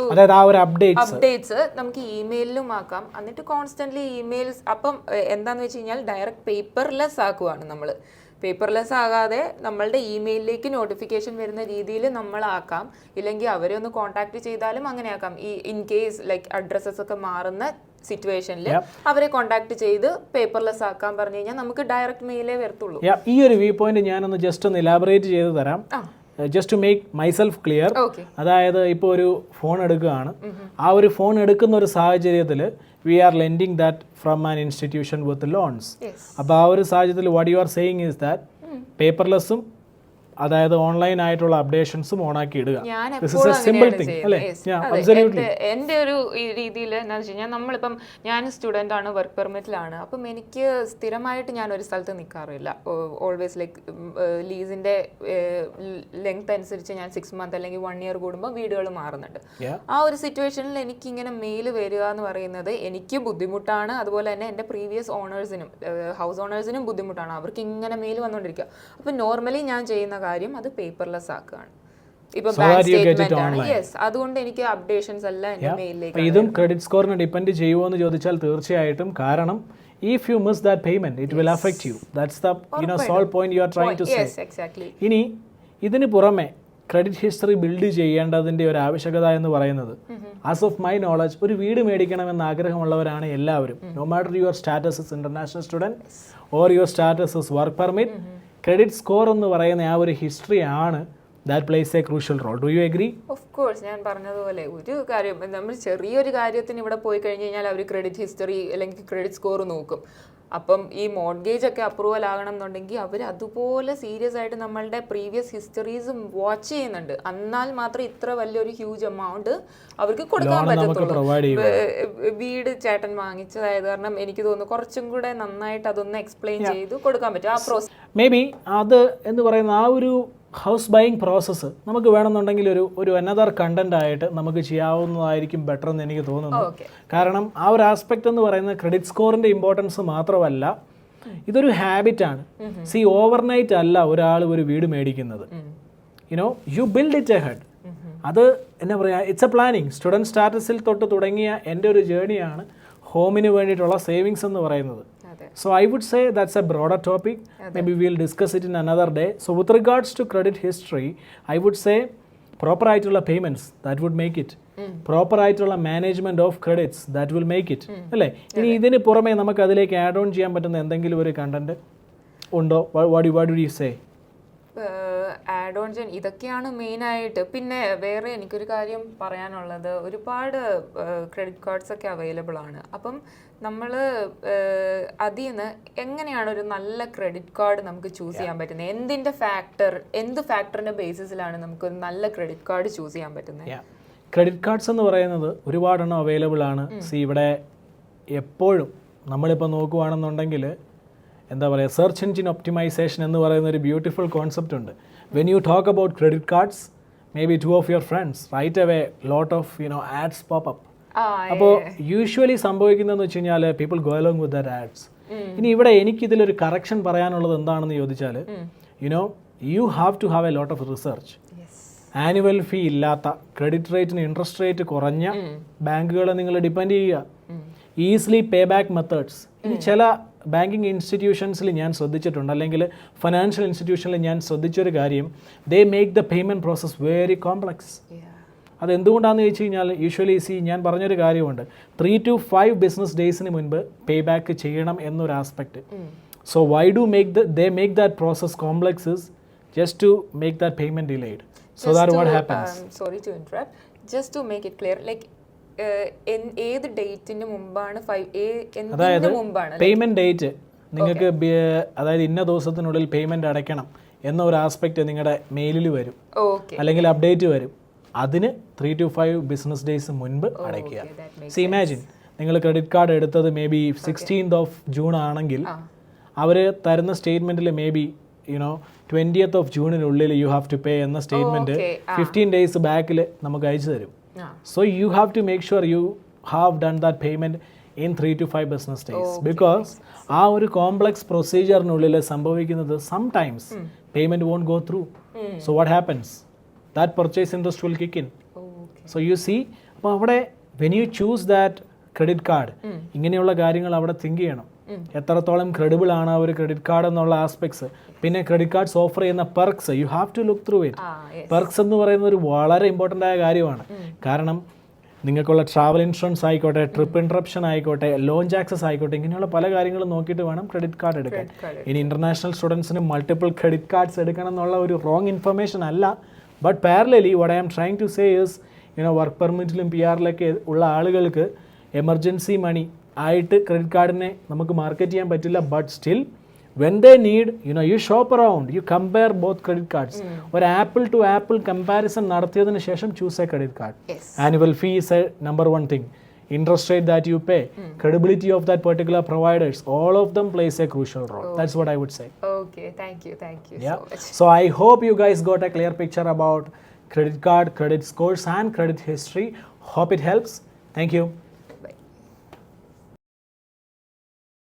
അപ്ഡേറ്റ്സ് നമുക്ക് ഇമെയിലിലും ആക്കാം. എന്നിട്ട് കോൺസ്റ്റന്റ്ലി ഇമെയിൽസ്, അപ്പം എന്താണെന്ന് വെച്ച് കഴിഞ്ഞാൽ ഡയറക്റ്റ് പേപ്പർലെസ് ആക്കുവാണ് നമ്മൾ. പേപ്പർലെസ് ആകാതെ നമ്മളുടെ ഇമെയിലിലേക്ക് നോട്ടിഫിക്കേഷൻ വരുന്ന രീതിയിൽ നമ്മളാക്കാം. ഇല്ലെങ്കിൽ അവരെ ഒന്ന് കോൺടാക്ട് ചെയ്താലും അങ്ങനെ ആക്കാം. ഈ ഇൻ കേസ് ലൈക്ക് അഡ്രസ്സസ് ഒക്കെ മാറുന്ന സിറ്റുവേഷനിൽ അവരെ കോൺടാക്ട് ചെയ്ത് പേപ്പർലെസ് ആക്കാൻ പറഞ്ഞു കഴിഞ്ഞാൽ നമുക്ക് ഡയറക്റ്റ് മെയിലേ വരത്തുള്ളൂ. ഈ ഒരു വ്യൂ പോയിന്റ് ഞാനൊന്ന് ജസ്റ്റ് ഒന്ന് ഇലാബറേറ്റ് ചെയ്ത് തരാം, just to make myself clear. അതായത് ഇപ്പോൾ ഒരു ഫോൺ എടുക്കുകയാണ്, ആ ഒരു ഫോൺ എടുക്കുന്ന ഒരു സാഹചര്യത്തിൽ we are lending that from an institution with loans. അപ്പോൾ ആ ഒരു സാഹചര്യത്തിൽ what you are saying is that പേപ്പർലെസ്സും അതായത് ഓൺലൈൻ ആയിട്ടുള്ള അപ്ഡേഷൻസും ഓണാക്കി ഇടുക. എൻ്റെ ഒരു രീതിയിൽ എന്താണെന്ന് വെച്ച് കഴിഞ്ഞാൽ, നമ്മളിപ്പം ഞാൻ സ്റ്റുഡൻ്റ് ആണ്, വർക്ക് പെർമിറ്റിലാണ്. അപ്പം എനിക്ക് സ്ഥിരമായിട്ട് ഞാൻ ഒരു സ്ഥലത്ത് നിൽക്കാറില്ല. ഓൾവേസ് ലൈക്ക് ലീസിൻ്റെ ലെങ്ത് അനുസരിച്ച് ഞാൻ 6 months അല്ലെങ്കിൽ 1 year കൂടുമ്പോൾ വീടുകൾ മാറുന്നുണ്ട്. ആ ഒരു സിറ്റുവേഷനിൽ എനിക്കിങ്ങനെ മെയിൽ വരിക എന്ന് പറയുന്നത് എനിക്ക് ബുദ്ധിമുട്ടാണ്. അതുപോലെ തന്നെ എൻ്റെ പ്രീവിയസ് ഓണേഴ്സിനും ഹൗസ് ഓണേഴ്സിനും ബുദ്ധിമുട്ടാണ്. അവർക്ക് ഇങ്ങനെ മെയിൽ വന്നുകൊണ്ടിരിക്കുക. അപ്പം നോർമലി ഞാൻ ചെയ്യുന്ന കാര്യം അത് പേപ്പർലെസ് ആക്കുകയാണ്. ഇപ്പൊ ബാങ്ക് സ്റ്റേറ്റ്മെന്റ് ആണ്. യെസ്, അതുകൊണ്ട് എനിക്ക് അപ്ഡേഷൻസ് എല്ലാം എൻ്റെ മെയിലിലേക്ക്. ഇതും ക്രെഡിറ്റ് സ്കോറിനെ ഡിപ്പെൻഡ് ചെയ്യുമോ എന്ന് ചോദിച്ചാൽ തീർച്ചയായിട്ടും. കാരണം if you miss that payment it will affect you. That's the sole point you are trying to say. Yes, exactly. ഇനി ഇതിന് പുറമെ ക്രെഡിറ്റ് ഹിസ്റ്ററി ബിൽഡ് ചെയ്യേണ്ടതിൻ്റെ ഒരു ആവശ്യകത എന്ന് പറയുന്നത്, ആസ് ഓഫ് മൈ നോളജ്, ഒരു വീട് മേടിക്കണമെന്ന് ആഗ്രഹമുള്ളവരാണ് എല്ലാവരും. No matter your status is international student or your status is work permit, credit score എന്ന് പറയുന്ന ആ ഒരു ഹിസ്റ്ററി ആണ് that plays a crucial role. Do you agree? Of course. ഞാൻ പറഞ്ഞതുപോലെ ഒരു കാര്യം, നമ്മൾ ചെറിയൊരു കാര്യത്തിന് ഇവിടെ പോയി കഴിഞ്ഞ് കഴിഞ്ഞാൽ അവർ ക്രെഡിറ്റ് ഹിസ്റ്ററി അല്ലെങ്കിൽ ക്രെഡിറ്റ് സ്കോർ നോക്കും. അപ്പം ഈ മോർഗേജ് ഒക്കെ അപ്രൂവൽ ആകണം എന്നുണ്ടെങ്കിൽ അവർ അതുപോലെ സീരിയസ് ആയിട്ട് നമ്മളുടെ പ്രീവിയസ് ഹിസ്റ്ററീസും വാച്ച് ചെയ്യുന്നുണ്ട്. എന്നാൽ മാത്രം ഇത്ര വലിയൊരു ഹ്യൂജ് എമൗണ്ട് അവർക്ക് കൊടുക്കാൻ പറ്റത്തുള്ളൂ. വീട് ചേട്ടൻ വാങ്ങിച്ചതായത് കാരണം എനിക്ക് തോന്നുന്നു കുറച്ചും കൂടെ നന്നായിട്ട് അതൊന്ന് എക്സ്പ്ലെയിൻ ചെയ്ത് കൊടുക്കാൻ പറ്റും ആ പ്രോസസ്. മേ ബി അത് എന്ന് പറയുന്ന ആ ഒരു ഹൗസ് ബൈയിങ് പ്രോസസ്സ് നമുക്ക് വേണമെന്നുണ്ടെങ്കിൽ ഒരു അനദർ കണ്ടന്റ് ആയിട്ട് നമുക്ക് ചെയ്യാവുന്നതായിരിക്കും ബെറ്റർ എന്ന് എനിക്ക് തോന്നുന്നു. കാരണം ആ ഒരു ആസ്പെക്ട് എന്ന് പറയുന്നത് ക്രെഡിറ്റ് സ്കോറിന്റെ ഇമ്പോർട്ടൻസ് മാത്രമല്ല, ഇതൊരു ഹാബിറ്റാണ്. സി ഓവർനൈറ്റ് അല്ല ഒരാൾ ഒരു വീട് മേടിക്കുന്നത്. You build it A head. അത് എന്താ പറയുക, ഇറ്റ്സ് എ പ്ലാനിങ്. സ്റ്റുഡൻറ് സ്റ്റാറ്റസിൽ തൊട്ട് തുടങ്ങിയ എൻ്റെ ഒരു ജേണിയാണ് ഹോമിന് വേണ്ടിയിട്ടുള്ള സേവിങ്സ് എന്ന് പറയുന്നത്. So I would say that's a broader topic. Maybe we'll discuss it in another day. So with regards to credit history, I would say proper ആയിട്ടുള്ള payments that would make it. Proper ആയിട്ടുള്ള management of credits that will make it. അല്ലേ? ഇനി ഇതിന് പുറമെ നമുക്ക് അതിലേക്ക് add on ചെയ്യാൻ പറ്റുന്ന എന്തെങ്കിലും ഒരു കണ്ടന്റ് ഉണ്ടോ? What do you say? Add on ചെയ്യാൻ ഇതൊക്കെയാണ് മെയിനായിട്ട്. പിന്നെ വേറെ എനിക്കൊരു കാര്യം പറയാനുള്ളത്, ഒരുപാട് ക്രെഡിറ്റ് കാർഡ്സ് ഒക്കെ അവൈലബിൾ ആണ്. അപ്പം നമ്മൾ അതിൽ നിന്ന് എങ്ങനെയാണ് ഒരു നല്ല ക്രെഡിറ്റ് കാർഡ് നമുക്ക് ചൂസ് ചെയ്യാൻ പറ്റുന്നത്? എന്ത് ഫാക്ടറിൻ്റെ ബേസിസിലാണ് നമുക്ക് ഒരു നല്ല ക്രെഡിറ്റ് കാർഡ് ചൂസ് ചെയ്യാൻ പറ്റുന്നത്? ക്രെഡിറ്റ് കാർഡ്സ് എന്ന് പറയുന്നത് ഒരുപാടെണ്ണം അവൈലബിൾ ആണ്. ഇവിടെ എപ്പോഴും നമ്മളിപ്പോൾ നോക്കുകയാണെന്നുണ്ടെങ്കിൽ എന്താ പറയുക, സെർച്ച് എഞ്ചിൻ ഒപ്റ്റിമൈസേഷൻ എന്ന് പറയുന്ന ഒരു ബ്യൂട്ടിഫുൾ കോൺസെപ്റ്റ് ഉണ്ട്. When you talk about credit cards, maybe 2 of your friends right away lot of ads pop up. അപ്പോൾ യൂഷ്വലി സംഭവിക്കുന്നതെന്ന് വെച്ച് കഴിഞ്ഞാൽ people go along with that ads. ഇനി ഇവിടെ എനിക്കിതിലൊരു കറക്ഷൻ പറയാനുള്ളത് എന്താണെന്ന് ചോദിച്ചാൽ, you have to have a lot of research. Annual fee ഇല്ലാത്ത, ക്രെഡിറ്റ് റേറ്റിന് ഇൻട്രസ്റ്റ് റേറ്റ് കുറഞ്ഞ ബാങ്കുകളെ നിങ്ങൾ ഡിപ്പെൻഡ് ചെയ്യുക. Easily pay back methods. ഇനി ചില ബാങ്കിങ് ഇൻസ്റ്റിറ്റ്യൂഷൻസിൽ ഞാൻ ശ്രദ്ധിച്ചിട്ടുണ്ട്, അല്ലെങ്കിൽ ഫിനാൻഷ്യൽ ഇൻസ്റ്റിറ്റ്യൂഷനിൽ ഞാൻ ശ്രദ്ധിച്ചൊരു കാര്യം, they make the payment process very complex. അതെന്തുകൊണ്ടാണെന്ന് ചോദിച്ചു കഴിഞ്ഞാൽ, യൂഷ്വലി ഞാൻ പറഞ്ഞൊരു കാര്യമുണ്ട്, 3 to 5 ബിസിനസ് ഡേയ്സിന് മുൻപ് പേ ബാക്ക് ചെയ്യണം എന്നൊരു aspect. So why do they make that process complex is just to make that payment delayed. So that what happens. Sorry to interrupt, just to make it clear, like ഏത് ഡേറ്റിന് മുമ്പാണ്, അതായത് payment date നിങ്ങൾക്ക് അതായത് ഇന്ന ദിവസത്തിനുള്ളിൽ payment അടയ്ക്കണം എന്ന ഒരു ആസ്പെക്ട് നിങ്ങളുടെ മെയിലിൽ വരും, അല്ലെങ്കിൽ അപ്ഡേറ്റ് വരും. അതിന് 3 to 5 ബിസിനസ് ഡേയ്സ് മുൻപ് അടയ്ക്കുക. സി ഇമാജിൻ, നിങ്ങൾ ക്രെഡിറ്റ് കാർഡ് എടുത്തത് maybe 16th of June ആണെങ്കിൽ അവർ തരുന്ന സ്റ്റേറ്റ്മെന്റിൽ മേ ബി 20th of Juneനുള്ളിൽ യു ഹാവ് ടു പേ എന്ന സ്റ്റേറ്റ്മെന്റ് 15 days ബാക്കിൽ നമുക്ക് അയച്ചു തരും. So you have to make sure you have done that payment in 3 to 5 business days. Because ആ ഒരു കോംപ്ലക്സ് പ്രൊസീജിയറിനുള്ളിൽ സംഭവിക്കുന്നത് sometimes payment won't go through. So what happens? That purchase interest will kick in. So you see, അപ്പോൾ അവിടെ when you choose that credit card, ഇങ്ങനെയുള്ള കാര്യങ്ങൾ അവിടെ think ചെയ്യണം. എത്രത്തോളം ക്രെഡിബിൾ ആണ് ആ ഒരു ക്രെഡിറ്റ് കാർഡ് എന്നുള്ള ആസ്പെക്ട്സ്. പിന്നെ ക്രെഡിറ്റ് കാർഡ്സ് ഓഫർ ചെയ്യുന്ന perks, you have to look through it. Perks എന്ന് പറയുന്ന ഒരു വളരെ ഇമ്പോർട്ടൻ്റ് ആയ കാര്യമാണ്. കാരണം നിങ്ങൾക്കുള്ള ട്രാവൽ ഇൻഷുറൻസ് ആയിക്കോട്ടെ, ട്രിപ്പ് ഇൻട്രപ്ഷൻ ആയിക്കോട്ടെ, ലോഞ്ച് ആക്സസ് ആയിക്കോട്ടെ, ഇങ്ങനെയുള്ള പല കാര്യങ്ങളും നോക്കിയിട്ട് വേണം ക്രെഡിറ്റ് കാർഡ് എടുക്കാൻ. ഇനി ഇൻ്റർനാഷണൽ സ്റ്റുഡൻസിന് മൾട്ടിപ്പിൾ ക്രെഡിറ്റ് കാർഡ്സ് എടുക്കണം എന്നുള്ള ഒരു റോങ് ഇൻഫർമേഷൻ അല്ല. But parallelly what I am trying to say is, work പെർമിറ്റിലും PR-ലൊക്കെ ഉള്ള ആളുകൾക്ക് എമർജൻസി മണി ആയിട്ട് ക്രെഡിറ്റ് കാർഡിനെ നമുക്ക് മാർക്കറ്റ് ചെയ്യാൻ പറ്റില്ല. But still when they need, you shop around, you compare both credit cards. ഒരു ആപ്പിൾ ടു ആപ്പിൾ കമ്പാരിസൺ നടത്തിയതിന് ശേഷം choose a credit card. Annual fee is a number 1 thing. Interest rate that you pay, credibility of that particular providers, all of them plays a crucial role. That's what I would say. Okay, thank you yeah. so much. So I hope you guys got a clear picture about credit card, credit scores and credit history. Hope it helps. Thank you.